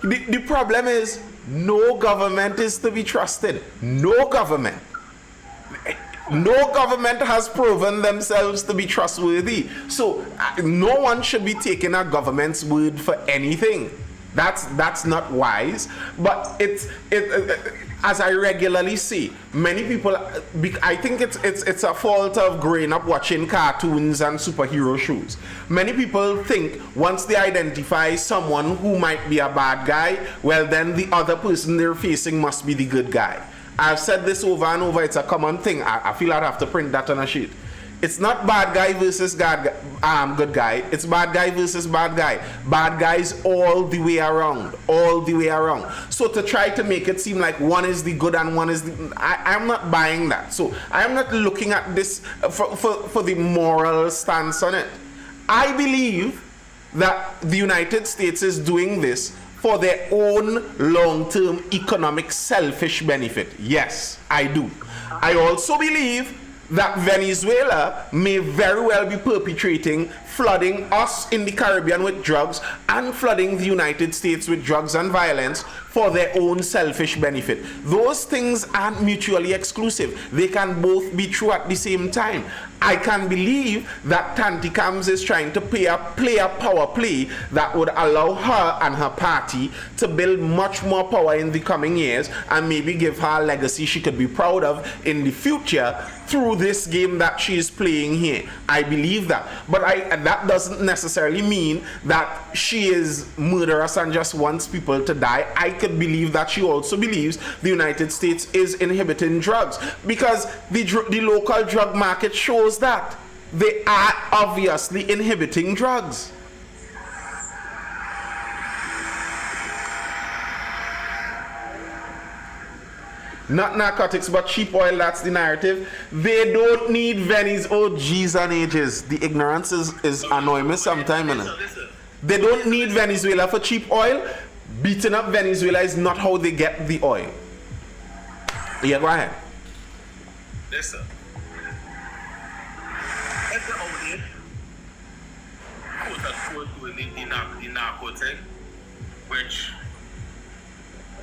the problem is no government is to be trusted. No government. No government has proven themselves to be trustworthy. So no one should be taking a government's word for anything. That's not wise. But as I regularly see, many people, I think it's a fault of growing up watching cartoons and superhero shows. Many people think once they identify someone who might be a bad guy, well then the other person they're facing must be the good guy. I've said this over and over, it's a common thing. I feel I'd have to print that on a sheet. It's not bad guy versus good guy. It's bad guy versus bad guy. Bad guys all the way around. All the way around. So to try to make it seem like one is the good and one is the... I'm not buying that. So I am not looking at this for the moral stance on it. I believe that the United States is doing this for their own long-term economic selfish benefit. Yes, I do. I also believe that Venezuela may very well be perpetrating flooding us in the Caribbean with drugs and flooding the United States with drugs and violence for their own selfish benefit. Those things aren't mutually exclusive. They can both be true at the same time. I can believe that Tanti Kams is trying to play a power play that would allow her and her party to build much more power in the coming years and maybe give her a legacy she could be proud of in the future through this game that she is playing here. I believe that. But that doesn't necessarily mean that she is murderous and just wants people to die. I could believe that she also believes the United States is inhibiting drugs because the local drug market shows that they are obviously inhibiting drugs. Not narcotics, but cheap oil, that's the narrative. They don't need Venice. Oh, geez and ages. The ignorance is annoying me sometimes. They don't need Venezuela for cheap oil. Beating up Venezuela is not how they get the oil. Yeah, go ahead. Listen. At the audience, quote-unquote, doing the narco thing, which,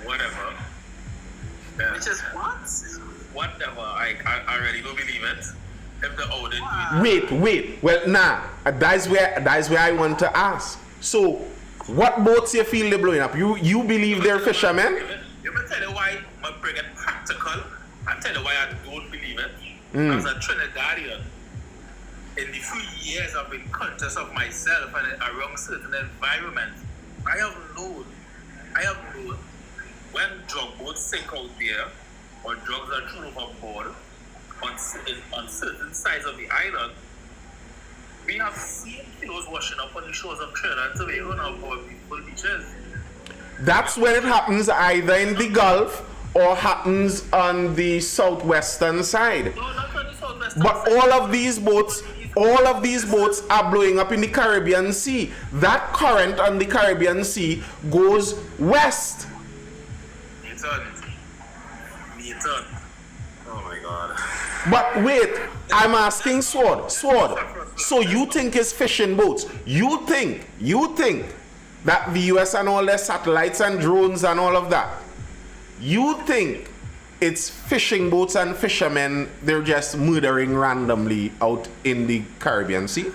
whatever. Which is what? Whatever. I really don't believe it. If the audit Wait. Well, nah. That's where I want to ask. So, what boats you feel they're blowing up? You believe they're fishermen? Let me tell you why I bring it practical. I'll tell you why I don't believe it. As a Trinidadian, in the few years I've been conscious of myself and around certain environments, I have known when drug boats sink out there or drugs are thrown overboard on certain sides of the island, we have seen kilos washing up on the shores of Trinidad and Tobago on our beautiful beaches. That's when it happens either in the Gulf or happens on the southwestern side. No, not on the southwestern but side. all of these boats are blowing up in the Caribbean Sea. That current on the Caribbean Sea goes west. Oh my God. But wait, I'm asking Sword. So you think it's fishing boats? You think that the US and all their satellites and drones and all of that, you think it's fishing boats and fishermen, they're just murdering randomly out in the Caribbean Sea?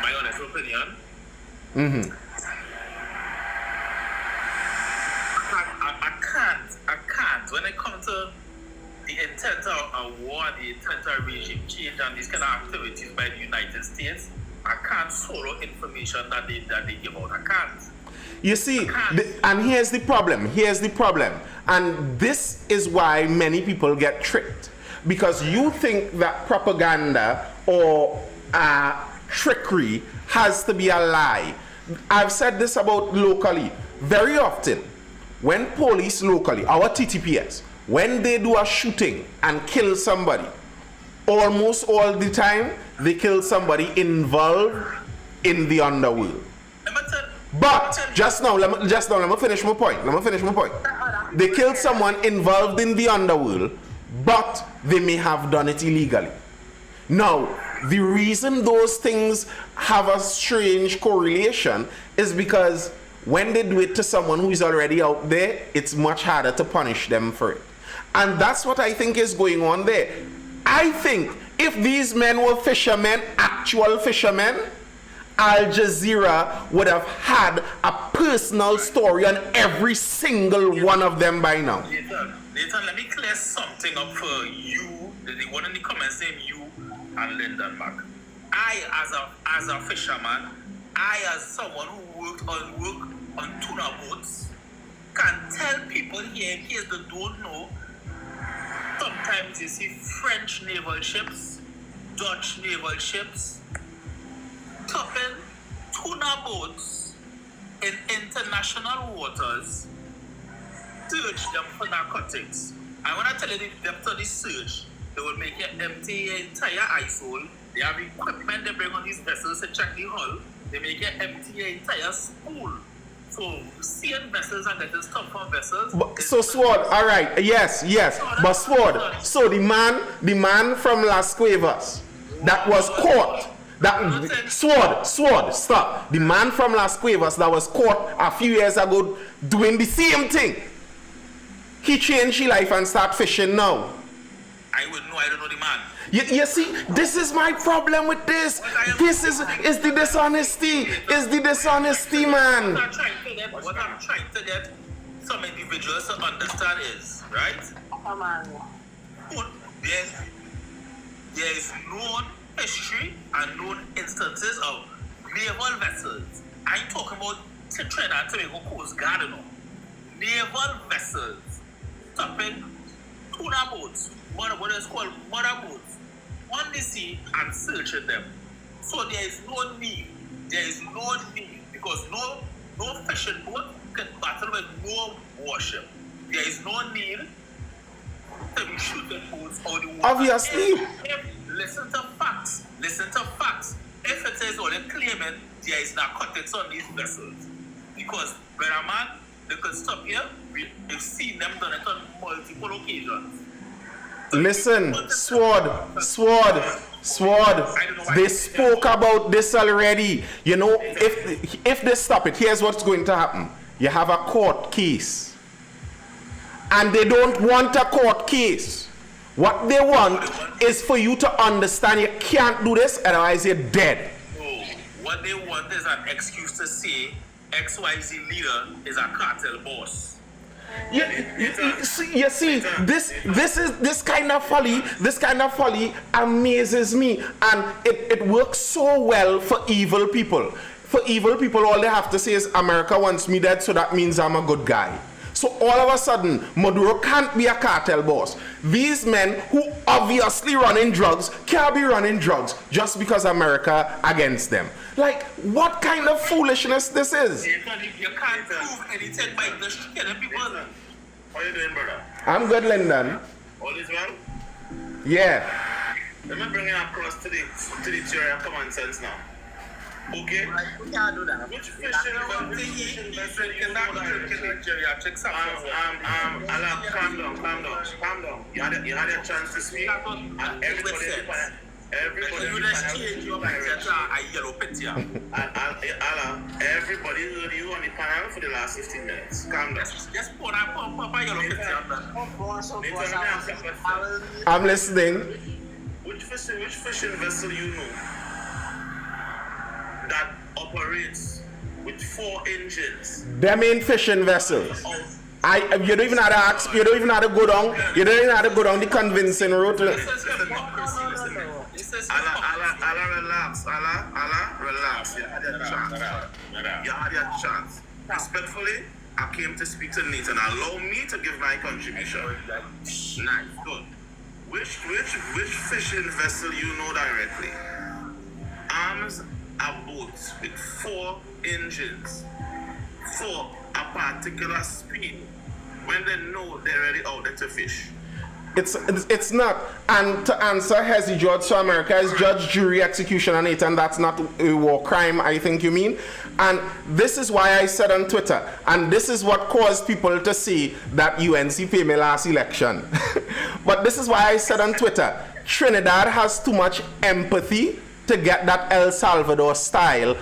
My honest opinion? Mm-hmm. I can't. When it comes to the intent of war, the intent of regime change and these kind of activities by the United States, I can't swallow information that they give out. I can't. You see, and here's the problem. And this is why many people get tricked. Because you think that propaganda or trickery has to be a lie. I've said this about locally. Very often, when police locally, our TTPS, when they do a shooting and kill somebody, almost all the time, they kill somebody involved in the underworld. But just now, let me finish my point. They killed someone involved in the underworld, but they may have done it illegally. Now, the reason those things have a strange correlation is because when they do it to someone who is already out there, it's much harder to punish them for it. And that's what I think is going on there. I think if these men were fishermen, actual fishermen, Al Jazeera would have had a personal story on every single one of them by now. Nathan, let me clear something up for you. The one in the comments saying you and Lyndon Mac. I, as a fisherman, I, as someone who worked on tuna boats, can tell people here in case they don't know sometimes you see French naval ships, Dutch naval ships, topping tuna boats in international waters, search them for narcotics. And when I tell you the depth of the search, they will make you empty your entire ice hole. They have equipment they bring on these vessels to check the hull. They make you empty your entire spool. So seeing vessels and getting stuff from vessels. So Sword, all right, yes, but Sword. So the man from Las Cuevas that was caught. Sword, stop. The man from Las Cuevas that was caught a few years ago doing the same thing. He changed his life and start fishing now. I wouldn't know. I don't know the man. You see, this is my problem with this. This is the dishonesty. It's the dishonesty, man. What I'm trying to get some individuals to understand is, right? Come on. There is known history and known instances of naval vessels. I ain't talking about Trinidad and Tobago Coast Guard, you know. Naval vessels stopping tuna boats, what is called mother boats, on the sea and searching them. So there is no need. Because no fishing boat can battle with no warship. There is no need to be shooting boats or the water. Obviously. Listen to facts. If it is only claiming there is narcotics on these vessels, because brother man, they could stop here. We've seen them done it on multiple occasions. Listen, Sword. They spoke about this already. You know, if they stop it, here's what's going to happen. You have a court case. And they don't want a court case. What they want is for you to understand you can't do this, otherwise you're dead. No, what they want is an excuse to say XYZ leader is a cartel boss. You see, this kind of folly amazes me, and it works so well for evil people. For evil people, all they have to say is America wants me dead, so that means I'm a good guy. So all of a sudden, Maduro can't be a cartel boss. These men who obviously running drugs can't be running drugs just because America against them. Like, what kind of foolishness this is? You can't prove anything by the killing people. How you doing, brother? I'm good, Lyndon. All is well? Yeah. Let me bring you across to the theory of common sense now. Okay? We can't do that. Which fishing vessel in Nigeria? Check something. Calm down. You had a chance to speak, and everybody you just change your a yellow picture. Everybody heard you on the panel for the last 15 minutes. Calm down. Just put a yellow picture. I'm listening. Which fishing vessel you know that operates with 4 engines? Them ain't fishing vessels. You don't even have to ask. You don't even have to go down. You don't even have to go down the convincing route. Relax. You had your chance. Respectfully, I came to speak to Nathan. Allow me to give my contribution. Nice, good. Which fishing vessel you know directly? Arms are boats with 4 engines for a particular speed when they know they're ready out there to fish. It's not. And to answer Hezzy George, so America is judge, jury, execution, and it, and that's not a war crime, I think you mean. And this is why I said on Twitter, and this is what caused people to see that UNC pay me last election. But this is why I said on Twitter, Trinidad has too much empathy to get that El Salvador style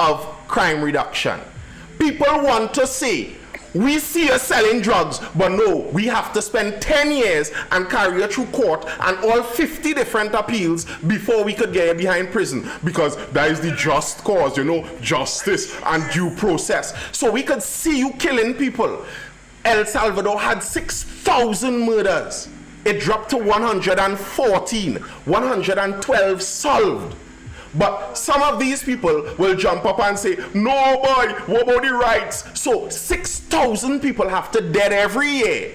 of crime reduction. People want to see, we see you selling drugs, but no, we have to spend 10 years and carry you through court and all 50 different appeals before we could get you behind prison, because that is the just cause, you know, justice and due process. So we could see you killing people. El Salvador had 6,000 murders. It dropped to 114, 112 solved. But some of these people will jump up and say, no boy, what about the rights? So 6,000 people have to dead every year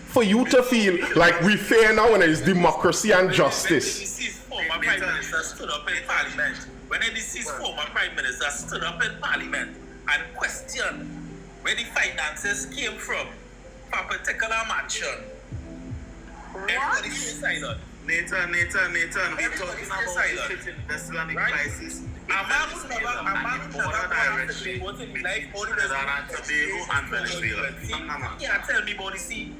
for you to feel like we fair now when there's democracy and justice. Former Prime Minister stood up in Parliament, when a deceased former Prime Minister stood up in Parliament and questioned where the finances came from for a particular mansion, everybody stay silent. Nathan, we're talking about the Islamic crisis. A man who never was in life, Tobago and Venezuela. Yeah, tell me about the sea.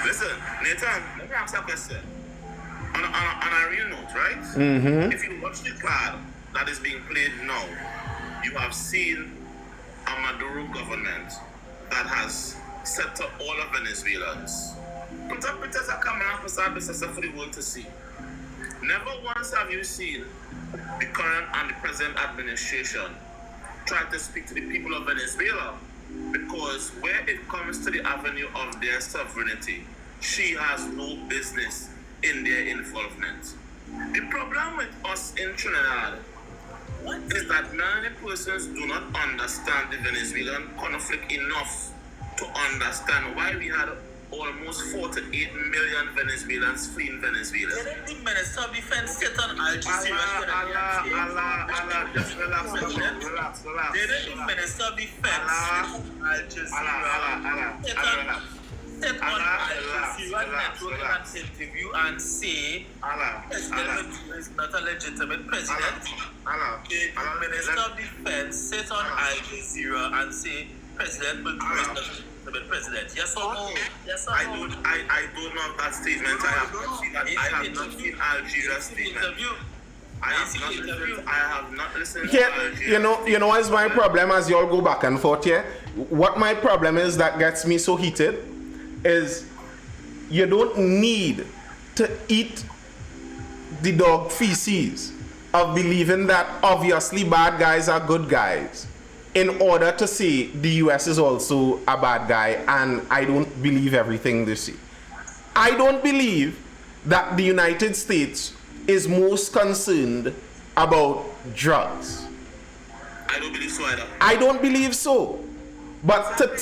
Listen, Nathan, let me ask you a question. On a real note, right? Mm-hmm. If you watch the card that is being played now, you have seen a Maduro government that has set up all of Venezuelans. Put up it as a camera for the world to see. Never once have you seen the current and the present administration try to speak to the people of Venezuela, because where it comes to the avenue of their sovereignty, she has no business in their involvement. The problem with us in Trinidad is that many persons do not understand the Venezuelan conflict enough to understand why we had almost 48 million Venezuelans fleeing Venezuela. Didn't the Minister of Defense sit on Al Jazeera? Just relax. Didn't the Minister of Defense sit on Al Jazeera? Sit on Al Jazeera network and interview and say President Maduro is not a legitimate president? Did the Minister of Defense sit on Al Jazeera and say President Maduro is not a legitimate president? Yes or no? Yes or no? I don't know that statement. I have not seen that. I have not seen Algeria's statement. I have not listened to Algeria. You know what's my problem as you all go back and forth here? What my problem is that gets me so heated is you don't need to eat the dog feces of believing that obviously bad guys are good guys in order to say the US is also a bad guy, and I don't believe everything they say. I don't believe that the United States is most concerned about drugs. I don't believe so either. I don't believe so. But to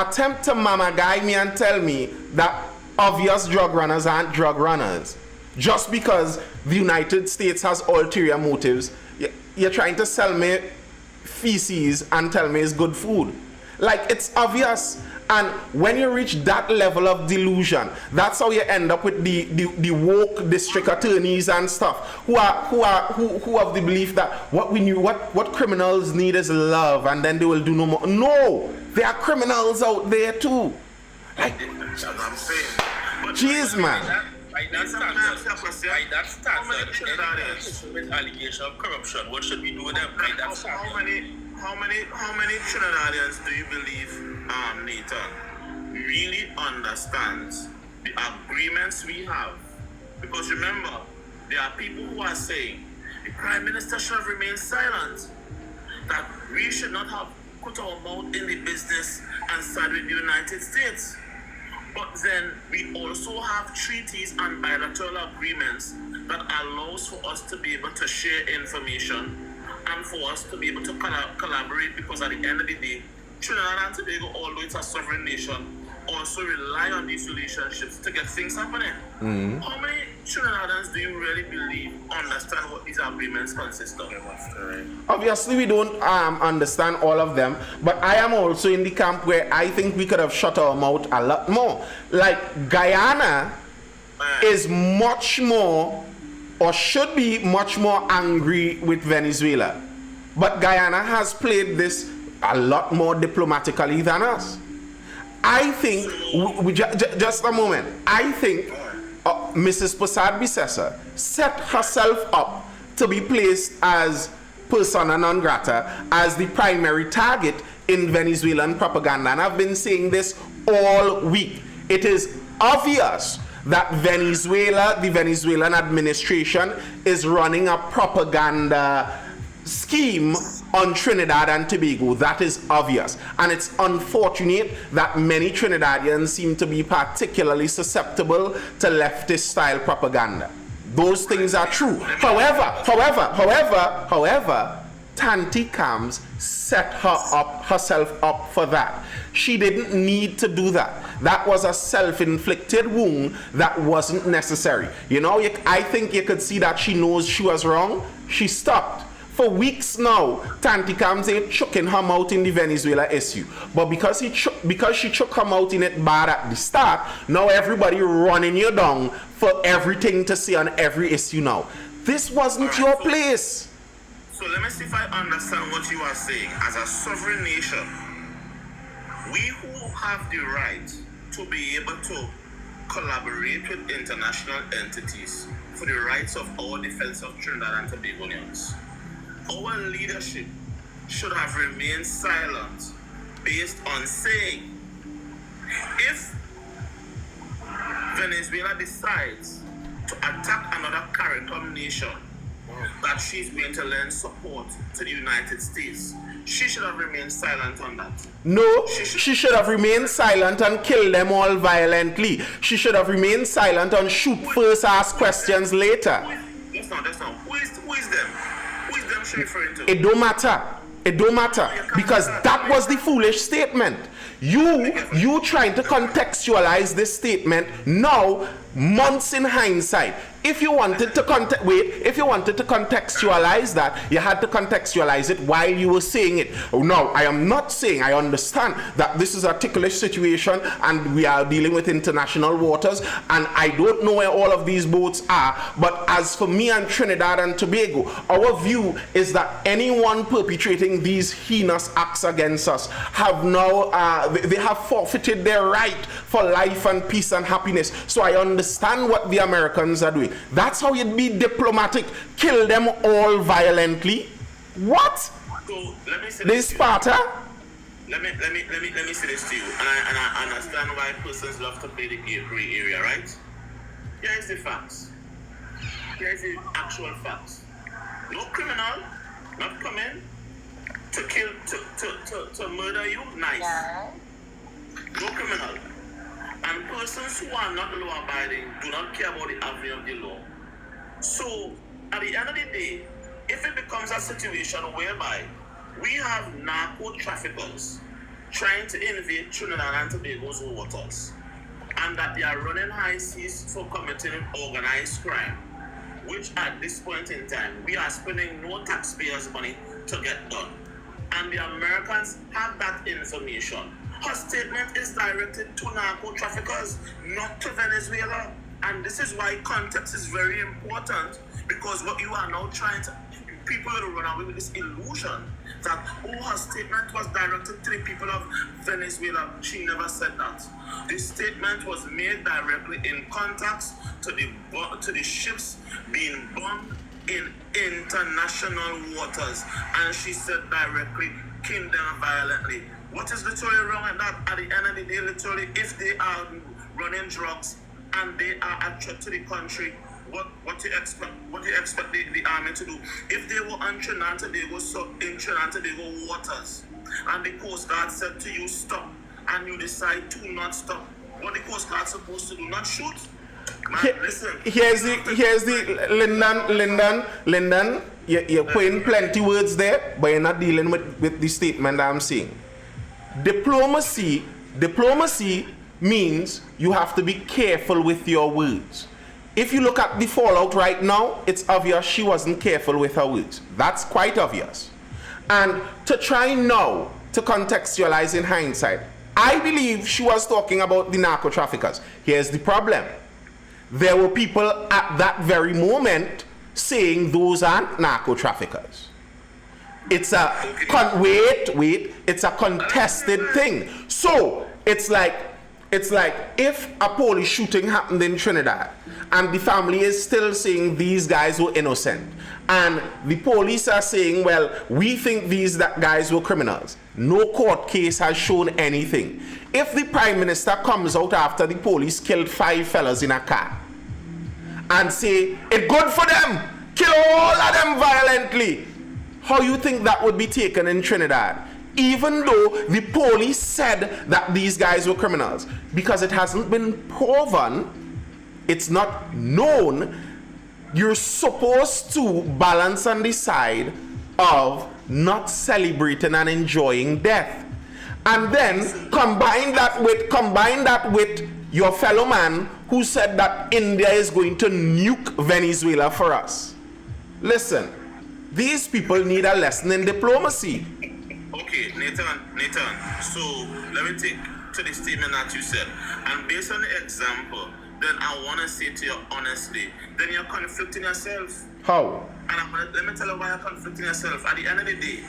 attempt to mama guy me and tell me that obvious drug runners aren't drug runners, just because the United States has ulterior motives, you're trying to sell me feces and tell me it's good food. Like, it's obvious. And when you reach that level of delusion, that's how you end up with the woke district attorneys and stuff who have the belief that what criminals need is love, and then they will do no more. No, there are criminals out there too. Like, That's what I'm saying. But jeez, man. By that standard, with allegation of corruption, what should we do with them? By that standard. How many Trinidadians do you believe, Nathan, really understands the agreements we have? Because remember, there are people who are saying the Prime Minister should have remained silent, that we should not have put our mouth in the business and side with the United States. But then we also have treaties and bilateral agreements that allows for us to be able to share information and for us to be able to collaborate, because at the end of the day, Trinidad and Tobago, although it's a sovereign nation, also rely on these relationships to get things happening. Mm-hmm. How many Trinidadians do you really believe understand what these agreements consist of? Obviously, we don't understand all of them, but I am also in the camp where I think we could have shut our mouth a lot more. Like, Guyana is much more, or should be much more angry with Venezuela. But Guyana has played this a lot more diplomatically than us. I think, just a moment, I think Mrs. Posad Bisesa set herself up to be placed as persona non grata, as the primary target in Venezuelan propaganda. And I've been saying this all week. It is obvious that Venezuela, the Venezuelan administration, is running a propaganda scheme on Trinidad and Tobago. That is obvious. And it's unfortunate that many Trinidadians seem to be particularly susceptible to leftist style propaganda. Those things are true. However, Tanti Cams set herself up for that. She didn't need to do that. That was a self-inflicted wound that wasn't necessary. You know, I think you could see that she knows she was wrong. She stopped. For weeks now, Tanti Cams ain't chucking her mouth in the Venezuela issue. But because she chuck her mouth in it bad at the start, now everybody running you down for everything to say on every issue now. This wasn't your place. So let me see if I understand what you are saying. As a sovereign nation, we who have the right to be able to collaborate with international entities for the rights of our defense of Trinidad and Tobagonians, our leadership should have remained silent based on saying, if Venezuela decides to attack another CARICOM nation, that she's going to lend support to the United States, she should have remained silent on that. No, she should have remained silent and kill them all violently. She should have remained silent and shoot first, ask questions later. That's not. Who is them? Who is them she referring to? It don't matter. It don't matter. Because that was the foolish statement. You trying to contextualize this statement now, months in hindsight. If you wanted to contextualize that, you had to contextualize it while you were saying it. Oh, no, I am not saying. I understand that this is a ticklish situation and we are dealing with international waters, and I don't know where all of these boats are. But as for me and Trinidad and Tobago, our view is that anyone perpetrating these heinous acts against us have now they have forfeited their right for life and peace and happiness. So I understand what the Americans are doing. That's how you'd be diplomatic. Kill them all violently. What? So let me say this Sparta? Let me say this to you, and I understand why persons love to play the gray area, right? Here is the facts. Here is the actual facts. No criminal not coming to kill, to murder you. Nice. No criminal. And persons who are not law-abiding do not care about the avenue of the law. So, at the end of the day, if it becomes a situation whereby we have narco-traffickers trying to invade Trinidad and Tobago's waters, and that they are running high seas for committing organized crime, which at this point in time, we are spending no taxpayers' money to get done. And the Americans have that information. Her statement is directed to narco traffickers, not to Venezuela. And this is why context is very important, because what you are now trying to, people will run away with this illusion that, oh, her statement was directed to the people of Venezuela. She never said that. This statement was made directly in context to the ships being bombed in international waters. And she said directly, kill them violently. What is literally wrong with that? At the end of the day, literally, if they are running drugs and they are a threat to the country, what do you expect the army to do? If they were on Trinidad and Tobago, so in Trinidad and Tobago waters, and the Coast Guard said to you stop, and you decide to not stop, what the Coast Guard supposed to do? Not shoot? Man, listen. Here's the Lyndon. You're putting plenty words there, but you're not dealing with the statement I'm saying. Diplomacy means you have to be careful with your words. If you look at the fallout right now, it's obvious she wasn't careful with her words. That's quite obvious. And to try now to contextualize in hindsight, I believe she was talking about the narco traffickers. Here's the problem. There were people at that very moment saying those aren't narco traffickers. It's a it's a contested thing. So it's like if a police shooting happened in Trinidad and the family is still saying these guys were innocent, and the police are saying, well, we think these guys were criminals. No court case has shown anything. If the Prime Minister comes out after the police killed 5 fellas in a car and say, it's good for them, kill all of them violently, how you think that would be taken in Trinidad? Even though the police said that these guys were criminals, because it hasn't been proven, it's not known, you're supposed to balance on the side of not celebrating and enjoying death. And then combine that with your fellow man who said that India is going to nuke Venezuela for us. Listen, these people need a lesson in diplomacy. Okay, Nathan. So let me take to the statement that you said, and based on the example, then I want to say to you honestly, then you're conflicting yourself. How? And let me tell you why you're conflicting yourself. At the end of the day,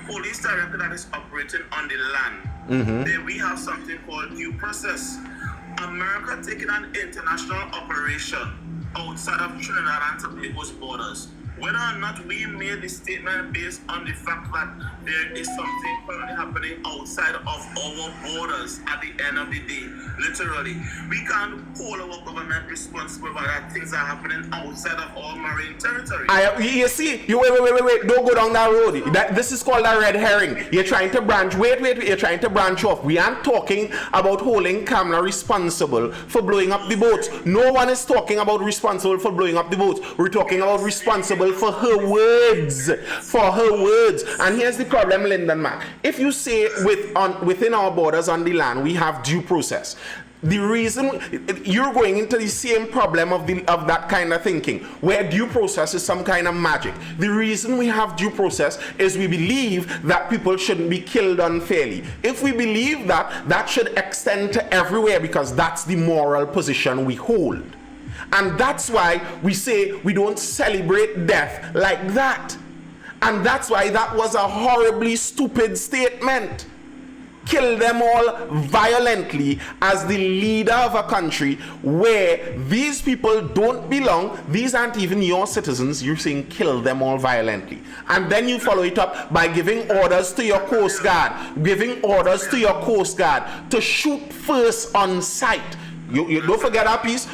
police director that is operating on the land, then we have something called due process. America taking an international operation outside of Trinidad and Tobago's borders. Whether or not we made the statement based on the fact that there is something currently happening outside of our borders at the end of the day, literally, we can't hold our government responsible for that things are happening outside of our marine territory. Wait, don't go down that road. This is called a red herring. You're trying to branch, you're trying to branch off. We aren't talking about holding Kamala responsible for blowing up the boats. No one is talking about responsible for blowing up the boats. We're talking about responsible for her words. And here's the problem, Lyndon Mac. If you say within our borders on the land we have due process, the reason you're going into the same problem of that kind of thinking, where due process is some kind of magic. The reason we have due process is we believe that people shouldn't be killed unfairly. If we believe that, that should extend to everywhere, because that's the moral position we hold. And that's why we say we don't celebrate death like that. And that's why that was a horribly stupid statement. Kill them all violently as the leader of a country where these people don't belong. These aren't even your citizens. You're saying kill them all violently. And then you follow it up by giving orders to your Coast Guard, to shoot first on sight. You don't forget that piece,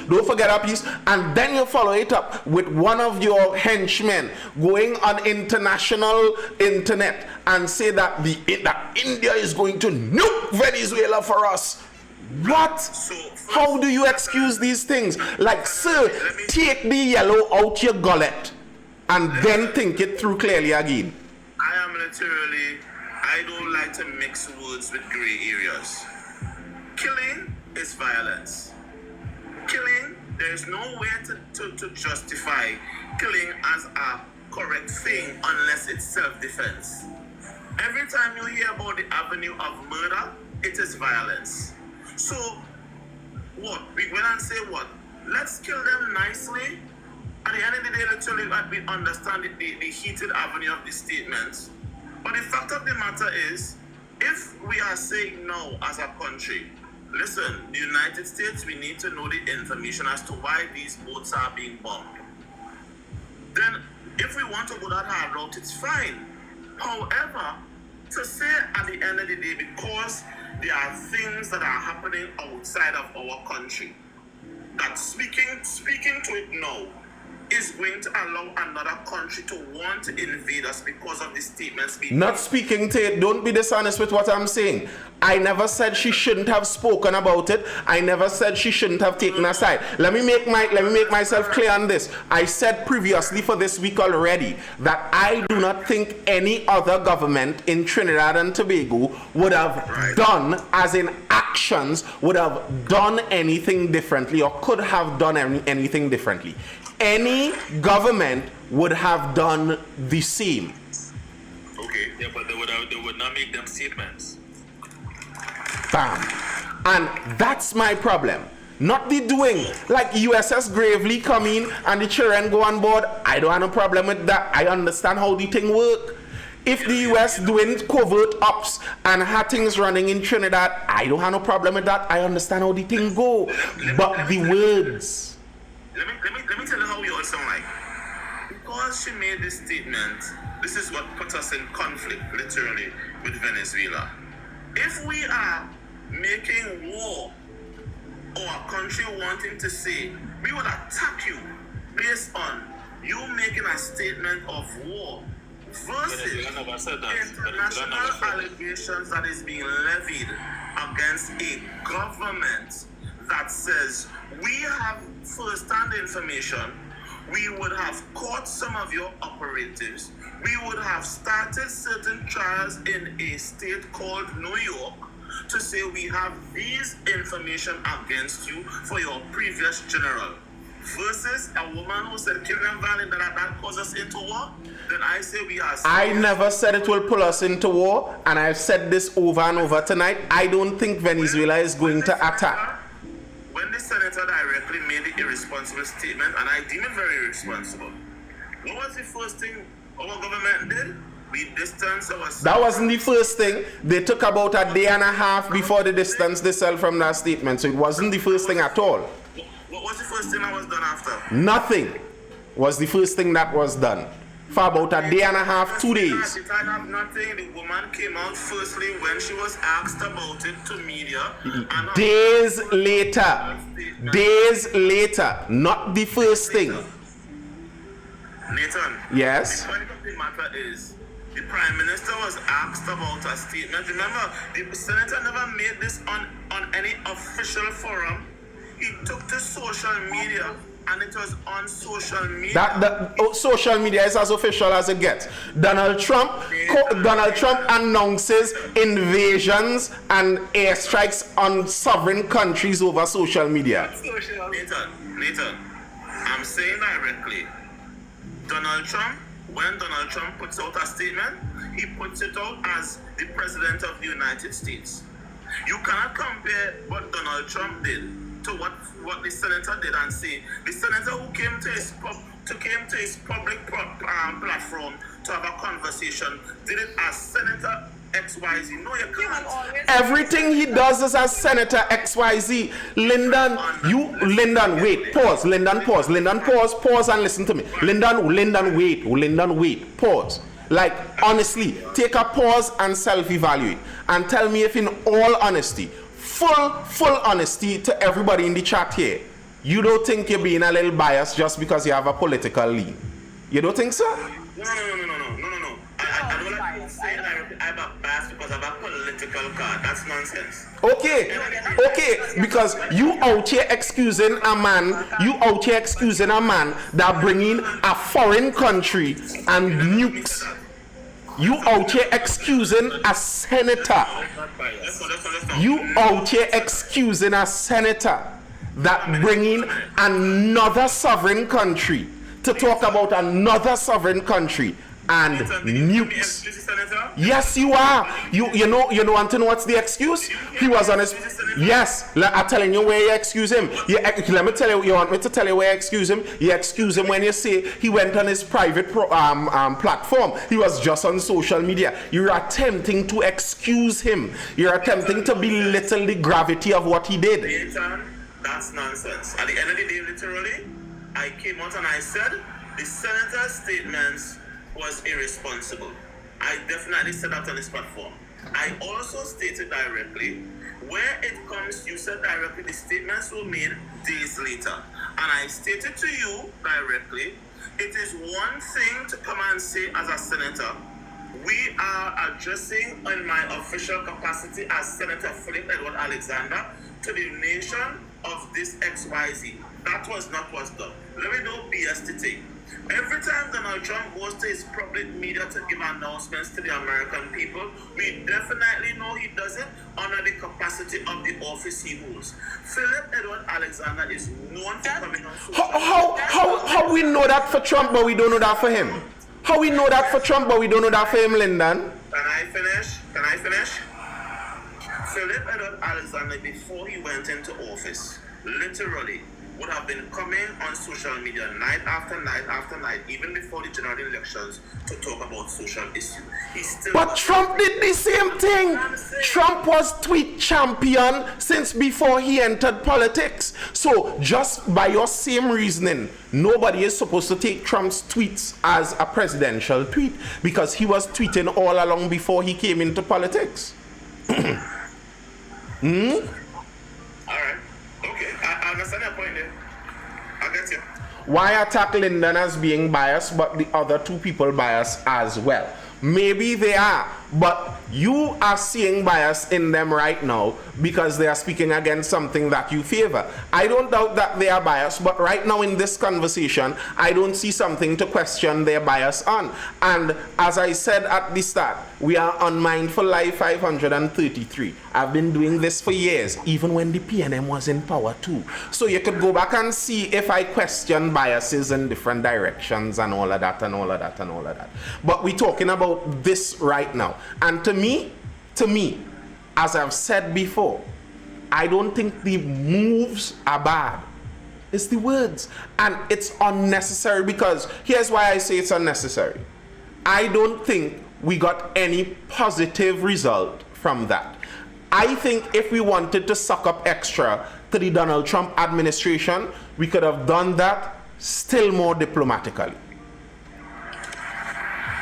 and then you follow it up with one of your henchmen going on international internet and say that that India is going to nuke Venezuela for us. What? How do you excuse these things? Like, sir, take the yellow out your gullet and then think it through clearly again. I don't like to mix words with gray areas. Killing is violence. Killing, there is no way to justify killing as a correct thing unless it's self-defense. Every time you hear about the avenue of murder, it is violence. So, what? We went and say what? Let's kill them nicely. At the end of the day, literally, we understand the heated avenue of the statements. But the fact of the matter is, if we are saying no as a country, listen, the United States, we need to know the information as to why these boats are being bombed. Then, if we want to go that hard route, it's fine. However, to say at the end of the day, because there are things that are happening outside of our country, that speaking to it now is going to allow another country to want to invade us because of the statements being not speaking to it. Don't be dishonest with what I'm saying. I never said she shouldn't have spoken about it. I never said she shouldn't have taken a side. Let me make myself clear on this. I said previously for this week already that I do not think any other government in Trinidad and Tobago would have done, as in actions, would have done anything differently or could have done anything differently. Any government would have done the same. Okay. Yeah, but they would not make them statements. Bam. And that's my problem. Not the doing. Like USS Gravely come in and the children go on board. I don't have no problem with that. I understand how the thing work. If the US doing covert ops and had things running in Trinidad, I don't have no problem with that. I understand how the thing go. But the words. Let me tell you how we all sound like. Because she made this statement, this is what put us in conflict, literally, with Venezuela. If we are making war, or a country wanting to say, we will attack you based on you making a statement of war, versus international allegations that is being levied against a government that says we have first-hand information, we would have caught some of your operatives. We would have started certain trials in a state called New York to say we have these information against you for your previous general. Versus a woman who said Killian Valley that calls us into war, then I say we are. I never said it will pull us into war, and I've said this over and over tonight. I don't think Venezuela is going to attack. When the senator directly made the irresponsible statement, and I deem it very irresponsible, what was the first thing our government did? We distanced ourselves. That wasn't the first thing. They took about a day and a half before they distanced themselves from that statement, so it wasn't the first thing at all. What was the first thing that was done after? Nothing was the first thing that was done. For about a day and a half, 2 days. It had have nothing. The woman came out firstly when she was asked about it to media. And Days later, not the first thing. Nathan. Yes. The point of the matter is, the Prime Minister was asked about a statement. Remember, the Senator never made this on any official forum. He took to social media, and it was on social media. Social media is as official as it gets. Donald Trump announces invasions and airstrikes on sovereign countries over social media. Nathan, I'm saying directly, when Donald Trump puts out a statement, he puts it out as the President of the United States. You cannot compare what Donald Trump did to what the senator did and say the senator who came to his public platform to have a conversation did it as Senator XYZ. No, you can't. Everything he does is as Senator XYZ. Lyndon, wait, pause. Lyndon, pause and listen to me. Lyndon, wait, pause. Like, honestly, take a pause and self-evaluate and tell me if in all honesty, full honesty to everybody in the chat here, you don't think you're being a little biased just because you have a political lean? You don't think so? No. I don't like to say I'm a bias because I have a political card. That's nonsense. Okay, because you out here excusing a man that bringing a foreign country and nukes. You out here excusing a senator. You out here excusing a senator that bringing another sovereign country to talk about another sovereign country and nukes. Yes, you are. You know want to know what's the excuse? He was on his. Yes, I'm telling you where you excuse him. Let me tell you. You want me to tell you where you excuse him? You excuse him when you say he went on his private platform. He was just on social media. You're attempting to excuse him. You're attempting to belittle the gravity of what he did. Nathan, that's nonsense. At the end of the day, literally, I came out and I said the senator's statements was irresponsible. I definitely said that on this platform. I also stated directly, where it comes, you said directly, the statements were made days later. And I stated to you directly, it is one thing to come and say as a senator, we are addressing in my official capacity as Senator Philip Edward Alexander to the nation of this XYZ. That was not what's done. Let me know BS today. Every time Donald Trump goes to his public media to give announcements to the American people, we definitely know he does it under the capacity of the office he holds. Philip Edward Alexander is known for coming on social media. How we know that for Trump, but we don't know that for him? How we know that for Trump, but we don't know that for him, Lyndon? Can I finish? Philip Edward Alexander, before he went into office, literally would have been coming on social media night after night, even before the general elections, to talk about social issues. But Trump did the same thing. Trump was tweet champion since before he entered politics. So just by your same reasoning, nobody is supposed to take Trump's tweets as a presidential tweet because he was tweeting all along before he came into politics. All right. Okay, I understand your point there. I get you. Why attack Lyndon as being biased, but the other two people biased as well? Maybe they are, But you are seeing bias in them right now because they are speaking against something that you favor. I don't doubt that they are biased, but right now in this conversation, I don't see something to question their bias on. And as I said at the start, we are on Mindful Live 533. I've been doing this for years, even when the PNM was in power too. So you could go back and see if I question biases in different directions and all of that and all of that and all of that. But we're talking about this right now. And to me, as I've said before, I don't think the moves are bad. It's the words. And it's unnecessary because here's why I say it's unnecessary. I don't think we got any positive result from that. I think if we wanted to suck up extra to the Donald Trump administration, we could have done that still more diplomatically.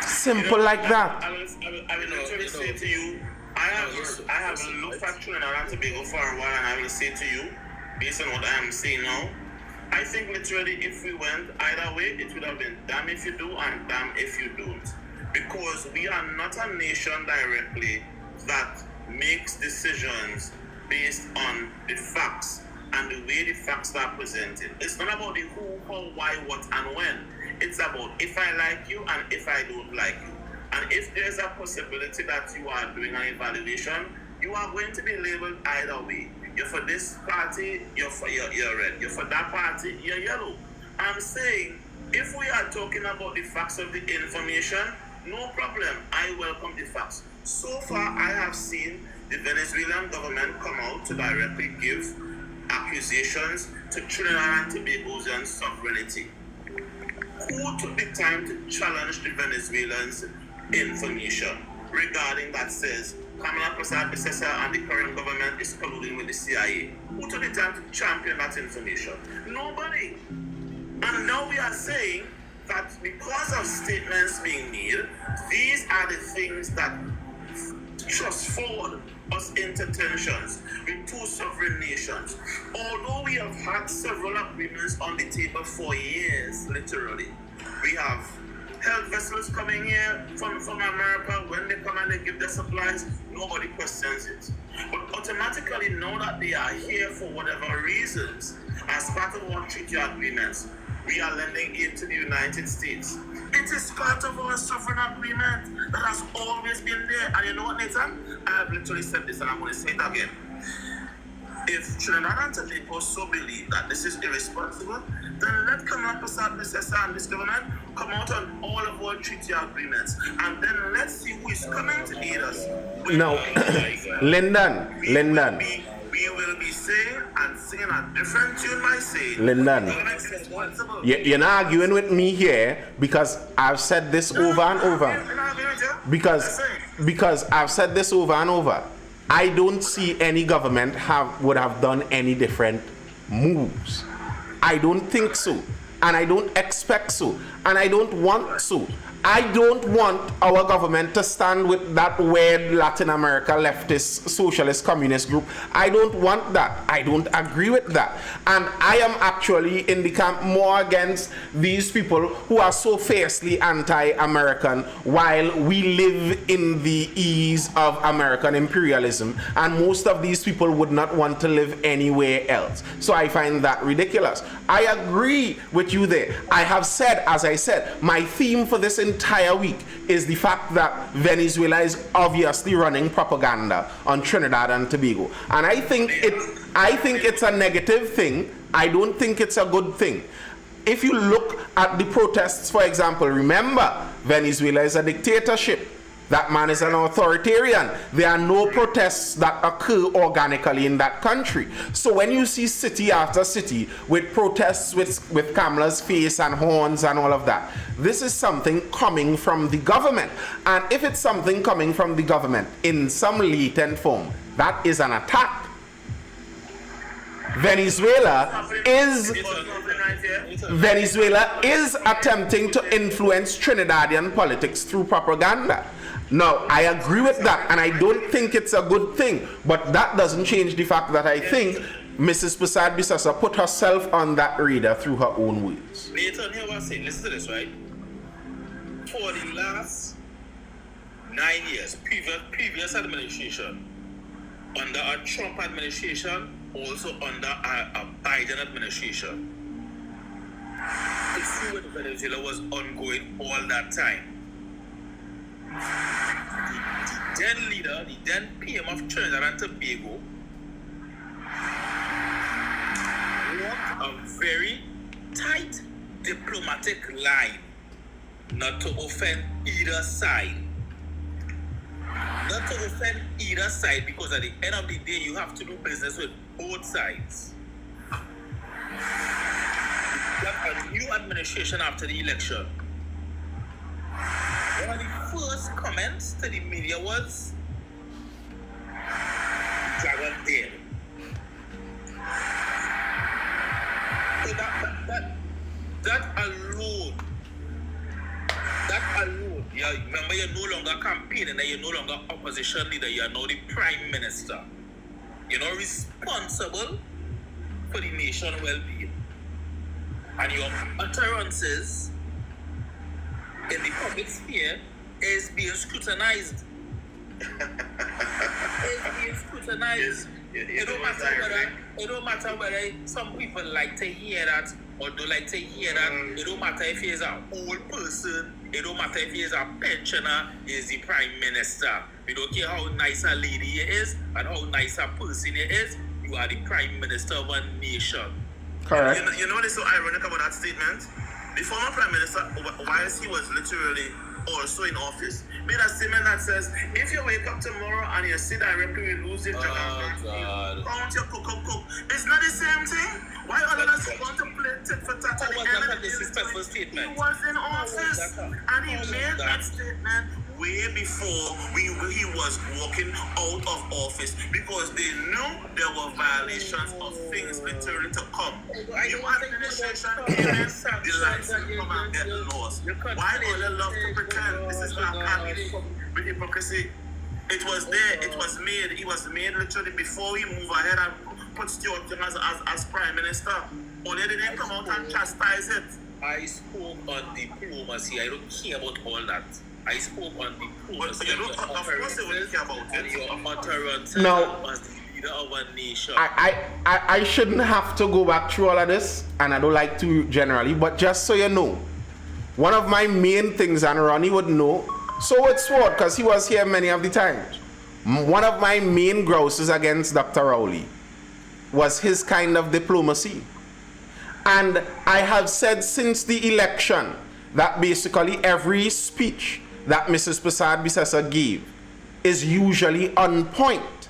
Simple like that. I will literally say to you, I have looked at Trinidad and Tobago for a while, and I will say to you, based on what I am saying now, I think literally if we went either way, it would have been damn if you do and damn if you don't. Because we are not a nation directly that makes decisions based on the facts and the way the facts are presented. It's not about the who, how, why, what, and when. It's about if I like you and if I don't like you. And if there's a possibility that you are doing an evaluation, you are going to be labeled either way. You're for this party, you're red. You're for that party, you're yellow. I'm saying, if we are talking about the facts of the information, no problem. I welcome the facts. So far, I have seen the Venezuelan government come out to directly give accusations to Trinidad and Tobago's sovereignty. Who took the time to challenge the Venezuelans' information regarding that says Kamala Prasad-Bissessar and the current government is colluding with the CIA? Who took the time to champion that information? Nobody. And now we are saying that because of statements being made, these are the things that thrust forward us into tensions with two sovereign nations. Although we have had several agreements on the table for years, literally. We have health vessels coming here from America. When they come and they give their supplies, nobody questions it. But automatically, now that they are here for whatever reasons, as part of our treaty agreements, we are lending aid to the United States. It is part of our sovereign agreement that has always been there. And you know what, Nathan? I have literally said this and I'm going to say it again. If Trinidad and Tobago so believe that this is irresponsible, then let Kamala Prasad-Bissessar and this government come out on all of our treaty agreements. And then let's see who is coming to aid us. No, Lyndon. We will be saying and singing a different tune by saying, Lyndon, you're not arguing with me here because I've said this over and over. Because I've said this over and over. I don't see any government would have done any different moves. I don't think so. And I don't expect so. And I don't want so. I don't want our government to stand with that weird Latin America leftist socialist communist group. I don't want that. I don't agree with that. And I am actually in the camp more against these people who are so fiercely anti-American while we live in the ease of American imperialism. And most of these people would not want to live anywhere else. So I find that ridiculous. I agree with you there. I have said, as I said, my theme for this entire week is the fact that Venezuela is obviously running propaganda on Trinidad and Tobago. And I think it's a negative thing. I don't think it's a good thing. If you look at the protests, for example, remember, Venezuela is a dictatorship. That man is an authoritarian. There are no protests that occur organically in that country. So when you see city after city with protests with Kamala's face and horns and all of that, this is something coming from the government. And if it's something coming from the government in some latent form, that is an attack. Venezuela is attempting to influence Trinidadian politics through propaganda. Now, I agree with that, and I don't think it's a good thing, but that doesn't change the fact that I think Mrs. Prasad-Bissessar put herself on that radar through her own words. Nathan, here what I'm saying, listen to this, right? For the last 9 years, previous administration, under a Trump administration, also under a Biden administration. The issue with Venezuela was ongoing all that time. The then leader, the then PM of Trinidad and Tobago, walked a very tight diplomatic line not to offend either side. Not to offend either side, because at the end of the day, you have to do business with both sides. We got a new administration after the election. One of the first comments to the media was, "Dragon dead." So that alone, yeah, remember, you're no longer campaigning, and you're no longer opposition leader, you're now the prime minister. You're not responsible for the nation well-being. And your utterances in the public sphere is being scrutinized. It's being scrutinized. It don't matter whether some people like to hear that or don't like to hear that. It don't matter if he is an old person. It don't matter if he is a pensioner. He is the prime minister. We don't care how nice a lady he is and how nice a person he is. You are the prime minister of a nation. Correct. You know what is so ironic about that statement? The former prime minister, whilst he was literally also in office, made a statement that says, if you wake up tomorrow and you see directly you lose your job, count your cook. It's not the same thing. Why all of us want to play tit for tat at the end of the day? He was in office and he made that statement way before he was walking out of office, because they knew there were violations of things literally to come. New administration came in, the license come and get lost. Why do you love to pretend? This is not with hypocrisy. It was there, it was made literally before he moved ahead and put Stuart Young as prime minister. Only they didn't come out and chastise it. I spoke on diplomacy. I don't care about all that. I spoke on diplomacy. Of course they wouldn't care about and it. your utterance No. as the leader of a nation. I shouldn't have to go back through all of this, and I don't like to generally, but just so you know, one of my main things, and Ronnie would know, so would Sword, because he was here many of the times. One of my main grouses against Dr. Rowley was his kind of diplomacy. And I have said since the election that basically every speech that Mrs. Prasad Bisesa gave is usually on point.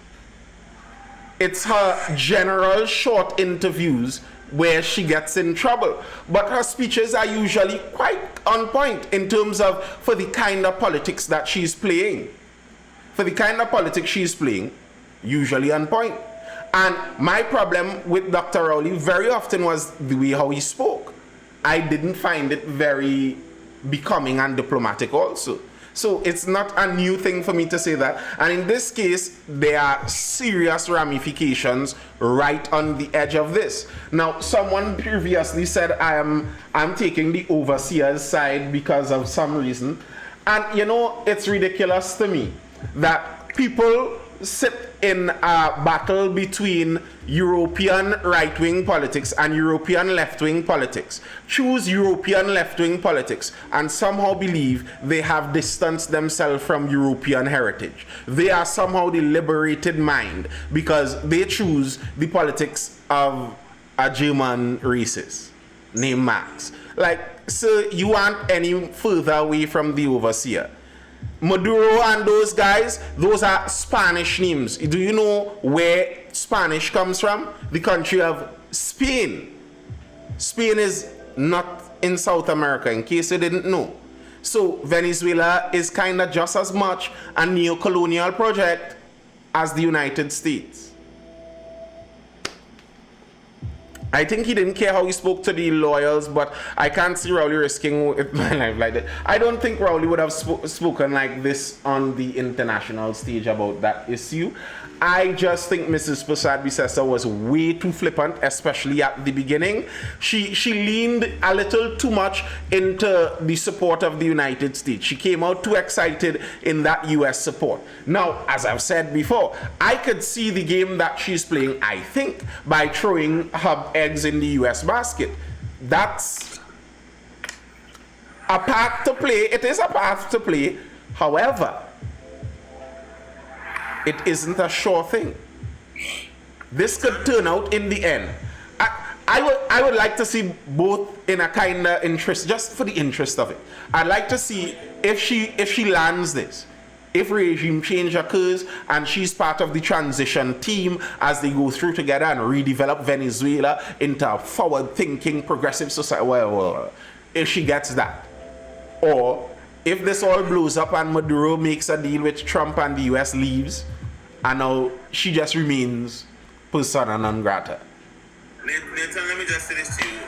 It's her general short interviews where she gets in trouble. But her speeches are usually quite on point in terms of for the kind of politics that she's playing. For the kind of politics she's playing, usually on point. And my problem with Dr. Rowley very often was the way how he spoke. I didn't find it very becoming and diplomatic also. So it's not a new thing for me to say that. And in this case, there are serious ramifications right on the edge of this. Now, someone previously said I'm taking the overseer's side because of some reason. And you know, it's ridiculous to me that people sit in a battle between European right-wing politics and European left-wing politics, choose European left-wing politics, and somehow believe they have distanced themselves from European heritage. They are somehow the liberated mind because they choose the politics of a German racist named Marx. Like, so you aren't any further away from the overseer. Maduro and those guys, those are Spanish names. Do you know where Spanish comes from? The country of Spain. Spain is not in South America, in case you didn't know. So Venezuela is kind of just as much a neo-colonial project as the United States. I think he didn't care how he spoke to the lawyers, but I can't see Rowley risking with my life like that. I don't think Rowley would have spoken like this on the international stage about that issue. I just think Mrs. Prasad Bisesa was way too flippant, especially at the beginning. She leaned a little too much into the support of the United States. She came out too excited in that US support. Now, as I've said before, I could see the game that she's playing, I think, by throwing her eggs in the US basket. That's a path to play. It is a path to play. However, it isn't a sure thing. This could turn out in the end. I would like to see both in a kind of interest, just for the interest of it. I'd like to see if she lands this, if regime change occurs and she's part of the transition team as they go through together and redevelop Venezuela into a forward-thinking, progressive society. Well, if she gets that, or if this all blows up and Maduro makes a deal with Trump and the US leaves, and now she just remains persona non grata. Nathan, let me just say this to you.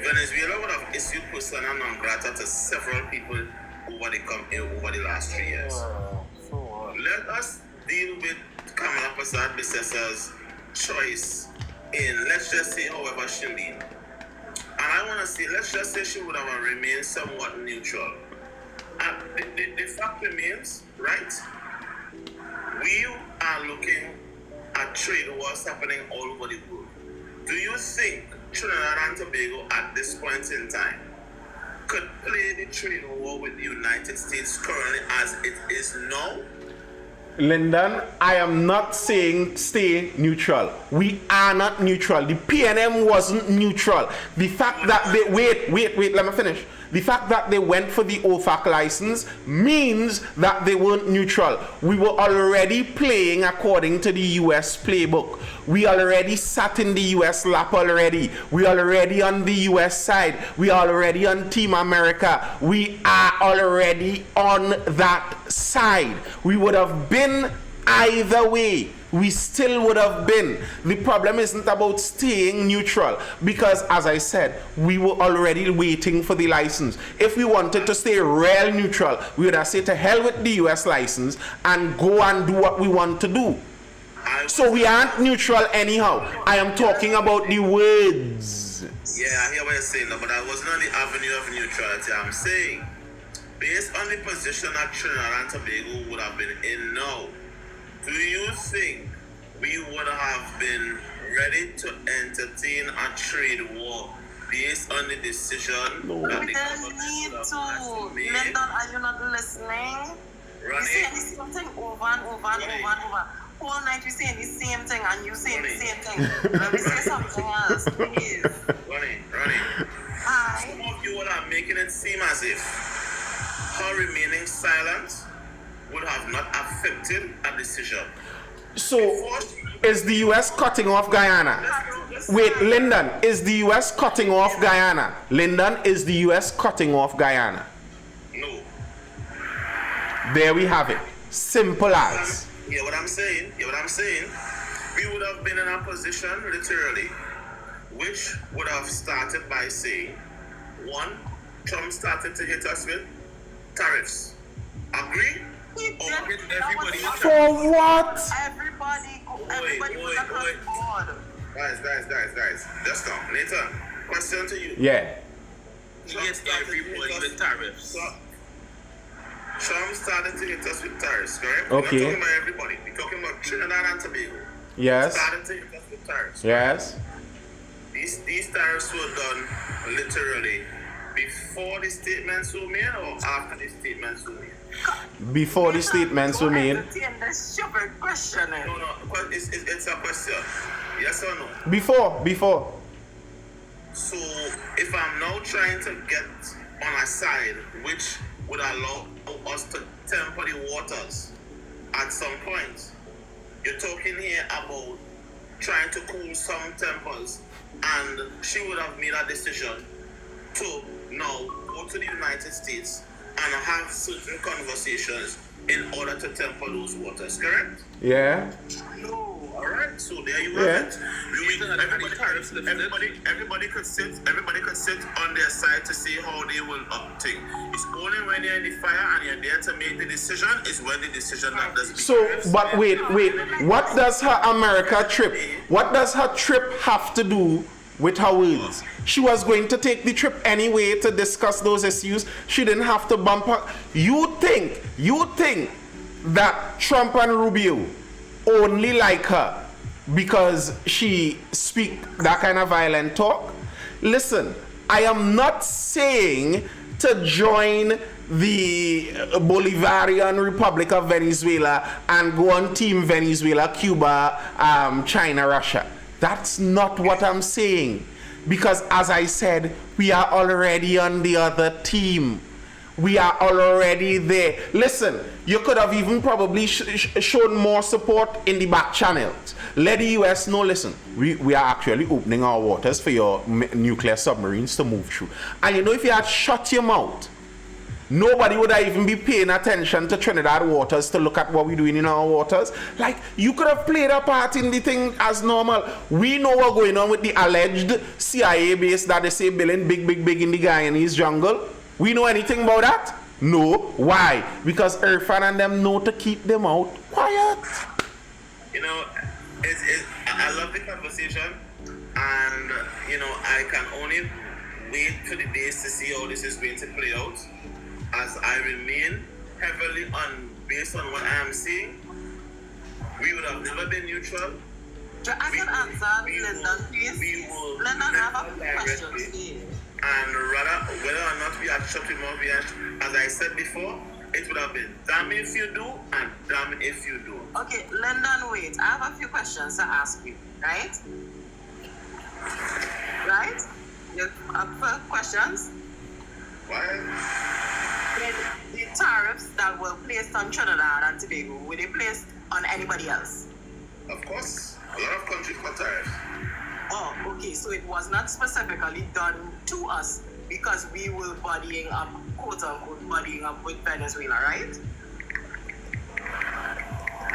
Venezuela would have issued persona non grata to several people over the last 3 years. Let us deal with Kamala Prasad Bisesa's choice in, let's just say, however she leaned. And I want to say, let's just say she would have remained somewhat neutral. The fact remains, right? We are looking at trade wars happening all over the world. Do you think Trinidad and Tobago at this point in time could play the trade war with the United States currently as it is now? Lyndon, I am not saying stay neutral. We are not neutral. The PNM wasn't neutral. The fact that they wait, let me finish. The fact that they went for the OFAC license means that they weren't neutral. We were already playing according to the US playbook. We already sat in the US lap already. We already on the US side. We already on Team America. We are already on that side. We would have been either way. We still would have been. The problem isn't about staying neutral because, as I said, we were already waiting for the license. If we wanted to stay real neutral, we would have said to hell with the US license and go and do what we want to do. So we aren't neutral anyhow. I am talking about the words. Yeah, I hear what you're saying, but I wasn't on the avenue of neutrality. I'm saying, based on the position that Trinidad and Tobago would have been in now, do you think we would have been ready to entertain a trade war based on the decision that the government need would to. have made? Lyndon, are you not listening? You saying the same thing over and over and over and over. Whole night you saying the same thing and you saying the same thing. Let me say something else, please. Ronnie. Hi. Some of you all are making it seem as if her remaining silent would have not affected a decision. So, is the US cutting off Guyana? Wait, Lyndon, is the US cutting off Guyana? Lyndon, is the US cutting off Guyana? No. There we have it. Simple as. Hear what I'm saying? We would have been in a position, literally, which would have started by saying, one, Trump started to hit us with tariffs. Agree? Everybody. For what? Everybody was across the board. Guys. Just now. Nathan, question to you. Yeah. Yes, everybody with tariffs. Trump started to hit us with tariffs, correct? Okay. We're not talking about everybody. We're talking about Trinidad and Tobago. Yes. Started to hit us with tariffs. Yes. These tariffs were done literally before the statements were made or after the statements were made? Before the statements were made. This stupid question. No, it's a question. Yes or no? Before. So if I'm now trying to get on a side which would allow us to temper the waters at some point, you're talking here about trying to cool some tempers, and she would have made a decision to now go to the United States and have certain conversations in order to temper those waters, correct? Yeah. No, All right, so there you Yeah. have it. Everybody could sit on their side to see how they will think. It's only when you're in the fire and you're there to make the decision is when the decision that does So, but wait. What does her America trip? What does her trip have to do with her words? She was going to take the trip anyway to discuss those issues. She didn't have to bump her. You think that Trump and Rubio only like her because she speak that kind of violent talk? Listen, I am not saying to join the Bolivarian Republic of Venezuela and go on Team Venezuela, Cuba, China, Russia. That's not what I'm saying. Because as I said, we are already on the other team. We are already there. Listen, you could have even probably shown more support in the back channels. Let the US know, listen, we are actually opening our waters for your nuclear submarines to move through. And you know, if you had shut your mouth, nobody would even be paying attention to Trinidad waters to look at what we're doing in our waters. Like, you could have played a part in the thing as normal. We know what's going on with the alleged CIA base that they say building big in the Guyanese jungle. We know anything about that? No. Why? Because Irfan and them know to keep them out quiet. You know, I love the conversation, and you know, I can only wait for the days to see how this is going to play out. As I remain heavily based on what I am seeing, we would have never been neutral. I can answer Lyndon, please. Lyndon, I have a question, please. And rather, whether or not we are shut him off, as I said before, it would have been damn if you do and damn if you do. Okay, Lyndon, wait. I have a few questions to ask you, right? Right? You have questions? Why? The tariffs that were placed on Trinidad and Tobago, were they placed on anybody else? Of course. A lot of countries got tariffs. Oh, okay. So it was not specifically done to us because we were buddying up, quote unquote, buddying up with Venezuela, right?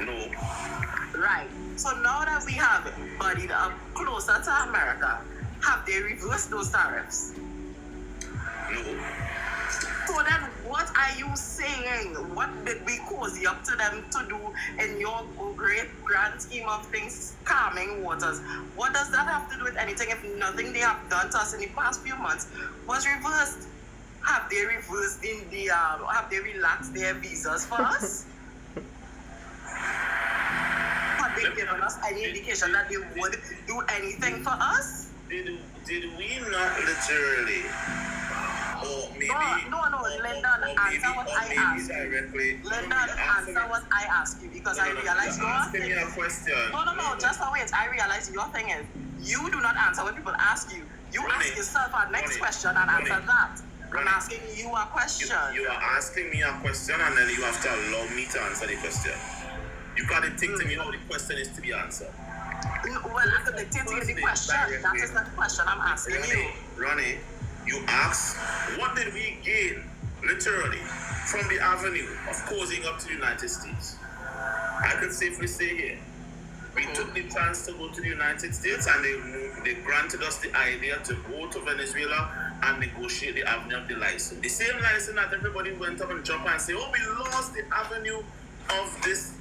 No. Right. So now that we have buddied up closer to America, have they reversed those tariffs? No. So then what are you saying? What did we cozy up to them to do in your great grand scheme of things, calming waters? What does that have to do with anything if nothing they have done to us in the past few months was reversed? Have they reversed have they relaxed their visas for us? Have they given us any indication that they would do anything for us? Did we not literally? Or maybe, no, Lyndon, answer what I asked. Lyndon, answer what I asked you because I realize your thing is... No, just wait. I realize your thing is you do not answer when people ask you. You ask yourself our next question and answer that. I'm asking you a question. You are asking me a question and then you have to allow me to answer the question. You got to dictate to me how the question is to be answered. Well, after dictating the question, that is not the question I'm asking you. Ronnie, you asked, what did we gain, literally, from the avenue of cozying up to the United States? I can safely say here, we took the chance to go to the United States and they granted us the idea to go to Venezuela and negotiate the avenue of the license. The same license that everybody went up and jumped and said, oh, we lost the avenue of this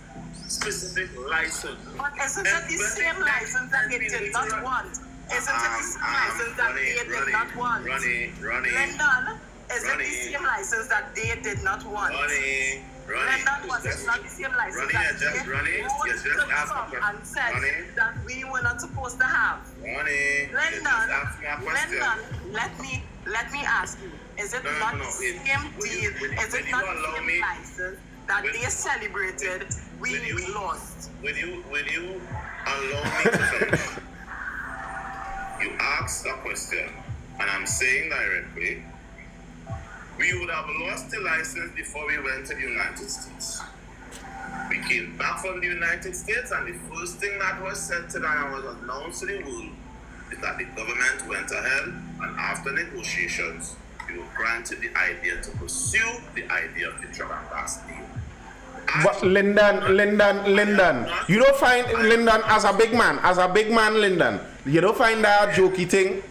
specific license. But isn't it the same license that they did not want? Isn't it the same license that they did not want? Lyndon, is it the same license that they did not want? Lyndon, was it not the same license that they and said that we were not supposed to have? Lyndon, let me ask you, is it not the same deal? Is it not the same license that they celebrated we lost? Will you allow me to finish? You asked a question, and I'm saying directly, we would have lost the license before we went to the United States. We came back from the United States, and the first thing that was said to them and was announced to the world is that the government went ahead, and after negotiations, we were granted the idea to pursue the idea of the Trump and Gas deal. But Lyndon, you don't find Lyndon as a big man, Lyndon. You don't find that a jokey thing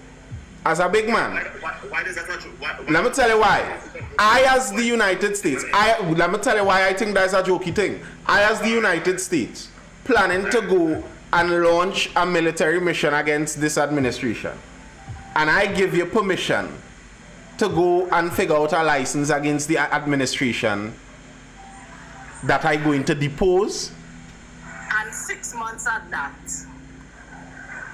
as a big man. Why is that not true? Let me tell you why. I, as the United States, let me tell you why I think that's a jokey thing. I, as the United States, planning to go and launch a military mission against this administration, and I give you permission to go and figure out a license against the administration that I'm going to depose. And 6 months at that.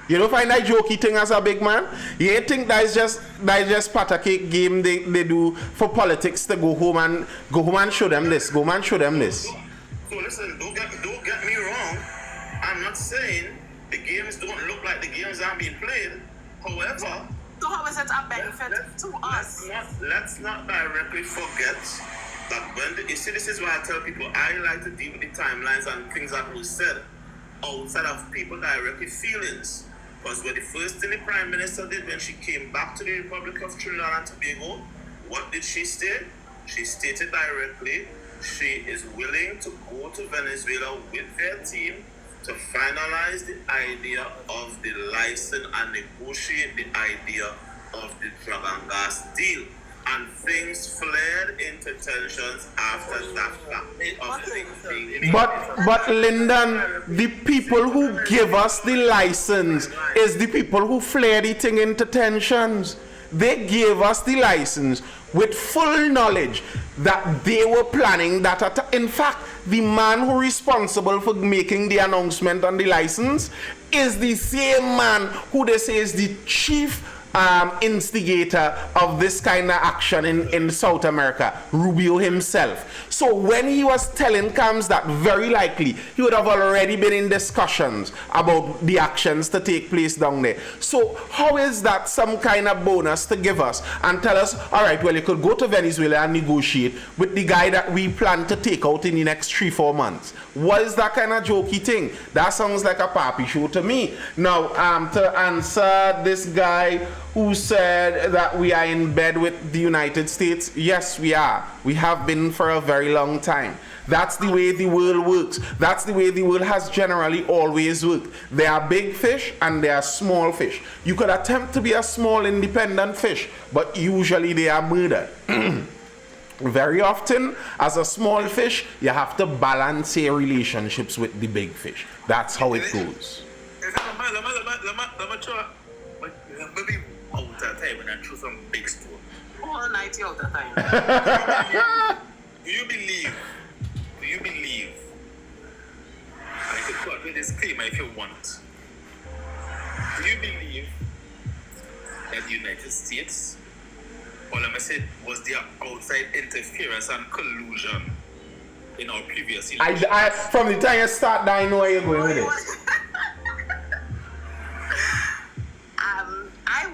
You don't find that jokey thing as a big man? You think that's just part of cake game they do for politics to go home and show them this, go home and show them this. So listen, don't get me wrong. I'm not saying the games don't look like the games that are being played. However, so how is it a benefit to us? Let's not directly forget that you see, this is why I tell people I like to deal with the timelines and things that were said outside of people directly feelings. Because what the first thing the Prime Minister did when she came back to the Republic of Trinidad and Tobago, what did she state? She stated directly she is willing to go to Venezuela with their team to finalize the idea of the license and negotiate the idea of the drug and gas deal. And things flared into tensions after that fact. But Lyndon, the people who give us the license is the people who flared the thing into tensions. They gave us the license with full knowledge that they were planning that. In fact, the man who is responsible for making the announcement on the license is the same man who they say is the chief instigator of this kind of action in South America, Rubio himself. So when he was telling Camps that very likely he would have already been in discussions about the actions to take place down there. So how is that some kind of bonus to give us and tell us, all right, well, you could go to Venezuela and negotiate with the guy that we plan to take out in the next 3-4 months? What is that kind of jokey thing? That sounds like a papi show to me. Now, to answer this guy who said that we are in bed with the United States, yes, we are. We have been for a very long time. That's the way the world works. That's the way the world has generally always worked. There are big fish and there are small fish. You could attempt to be a small independent fish, but usually they are murdered. Very often, as a small fish, you have to balance your relationships with the big fish. That's how it goes. Maybe out of time when I throw some big stone. All night you out of time. Do you believe? And I could put a disclaimer if you want. Do you believe that the United States, all I said, was their outside interference and collusion in our previous elections? From the time you start, I know where you're going with it.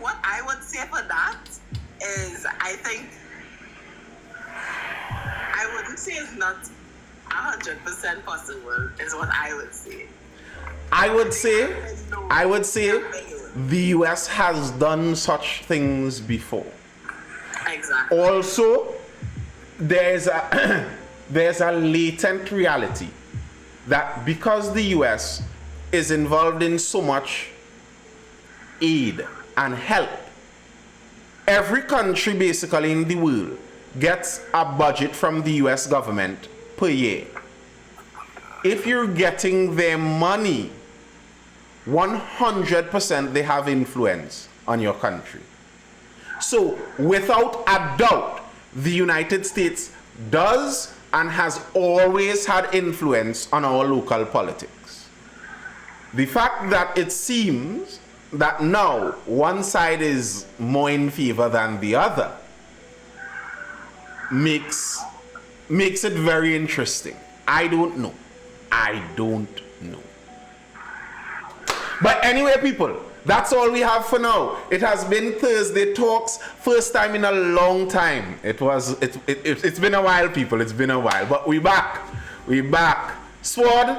What I would say for that is I think I wouldn't say it's not 100% possible is what I would say. I would say the US has done such things before. Exactly. Also, there's a latent reality that because the US is involved in so much aid and help, every country basically in the world gets a budget from the US government per year. If you're getting their money, 100% they have influence on your country. So without a doubt, the United States does and has always had influence on our local politics. The fact that it seems that now one side is more in favor than the other makes it very interesting. I don't know. But anyway, people, that's all we have for now. It has been Thursday Talks, first time in a long time. It's been a while, people. It's been a while, but we back. Sword,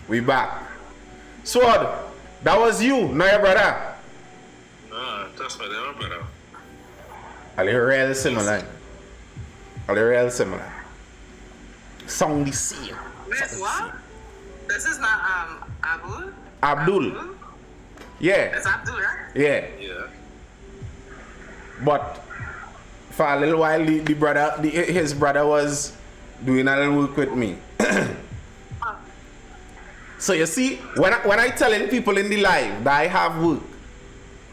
we back. Sword, that was you, not your brother. No, that's my other brother. Are they real similar? Sound the same. Wait, what? This is not Abdul. Yeah. It's Abdul, right? Yeah. Yeah. But for a little while, his brother was doing a little work with me. So you see, when I telling people in the live that I have work,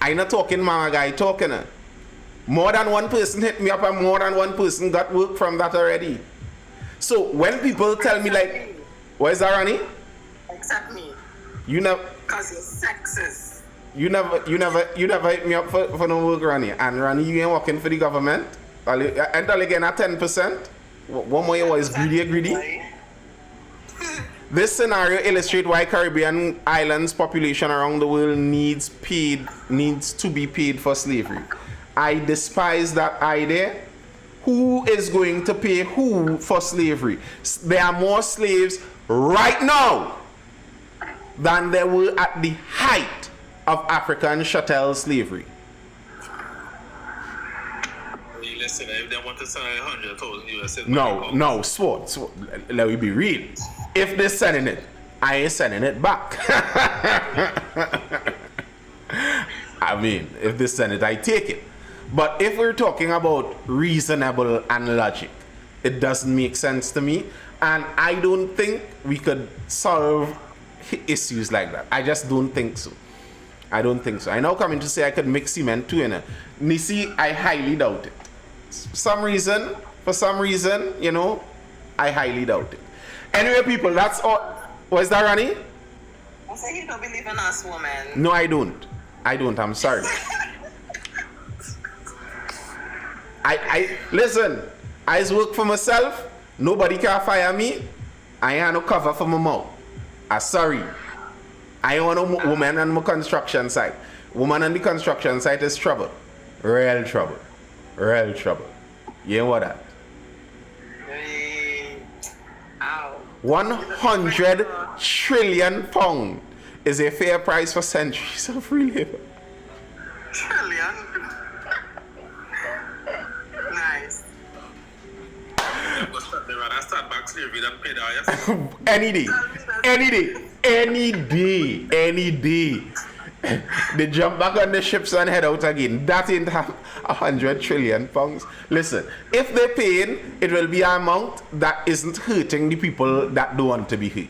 I not talking mama guy talking. More than one person hit me up and more than one person got work from that already. So when people tell me like, where's that, Ronnie? Except me. You never. Because you're sexist. You never hit me up for no work, Ronnie. And Ronnie, you ain't working for the government. Until again at 10%. One more year was greedy. This scenario illustrates why Caribbean islands population around the world needs to be paid for slavery. I despise that idea. Who is going to pay who for slavery? There are more slaves right now than there were at the height of African chattel slavery. Listen, if they want to send 100,000 US, No, sword. Let me be real. If they're sending it, I ain't sending it back. I mean, if they send it, I take it. But if we're talking about reasonable and logic, it doesn't make sense to me. And I don't think we could solve issues like that. I just don't think so. I don't think so. I now coming to say I could mix cement too in it. Nisi, I highly doubt it. For some reason, you know, I highly doubt it. Anyway, people, that's all. What's that, Ronnie? I say you don't believe in us, woman. No, I don't. I'm sorry. I listen. I work for myself. Nobody can fire me. I ain't no cover for my mouth. I'm sorry. I ain't want no woman on my construction site. Woman on the construction site is trouble. Real trouble. Real trouble. You know what that? 100 trillion pound is a fair price for centuries of free labor. Trillion? Nice. Start back slavery than pay Any day. They jump back on the ships and head out again. That ain't 100 trillion pounds. Listen, if they're paying, it will be an amount that isn't hurting the people that don't want to be hurt.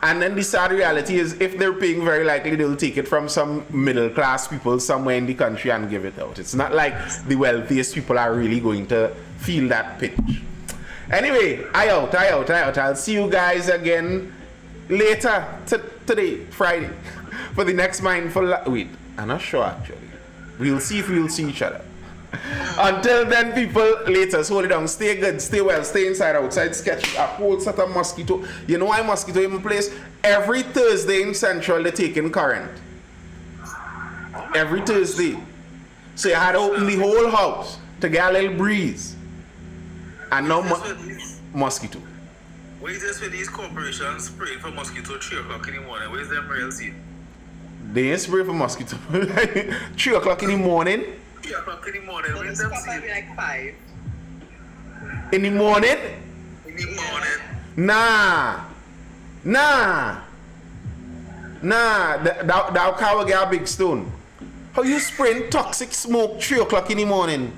And then the sad reality is, if they're paying, very likely they'll take it from some middle class people somewhere in the country and give it out. It's not like the wealthiest people are really going to feel that pinch. Anyway, I out. I'll see you guys again later today, Friday, for the next Mindful. Wait, I'm not sure actually. We'll see if we'll see each other. Until then, people, later, hold it down. Stay good, stay well, stay inside, outside, sketch a whole set of mosquito. You know why mosquito in my place? Every Thursday in Central, they're taking current. Every Thursday. So you had to open the whole house to get a little breeze. And no mosquito. What is this with these corporations spraying for mosquito 3 o'clock in the morning? Where's them real seed? They ain't spray for mosquito. 3 o'clock in the morning. 3 o'clock in the morning. So Where's this them probably seed? like 5. In the morning? In the morning. Nah. That cow will get a big stone. How you spraying toxic smoke 3 o'clock in the morning?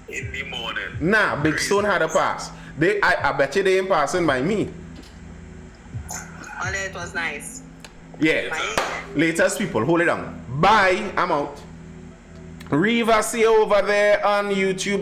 In the morning. Nah, big stone had a pass. I bet you they ain't passing by me. Only it was nice. Yeah. Bye. Latest people, hold it down. Bye. I'm out. Riva, see you over there on YouTube.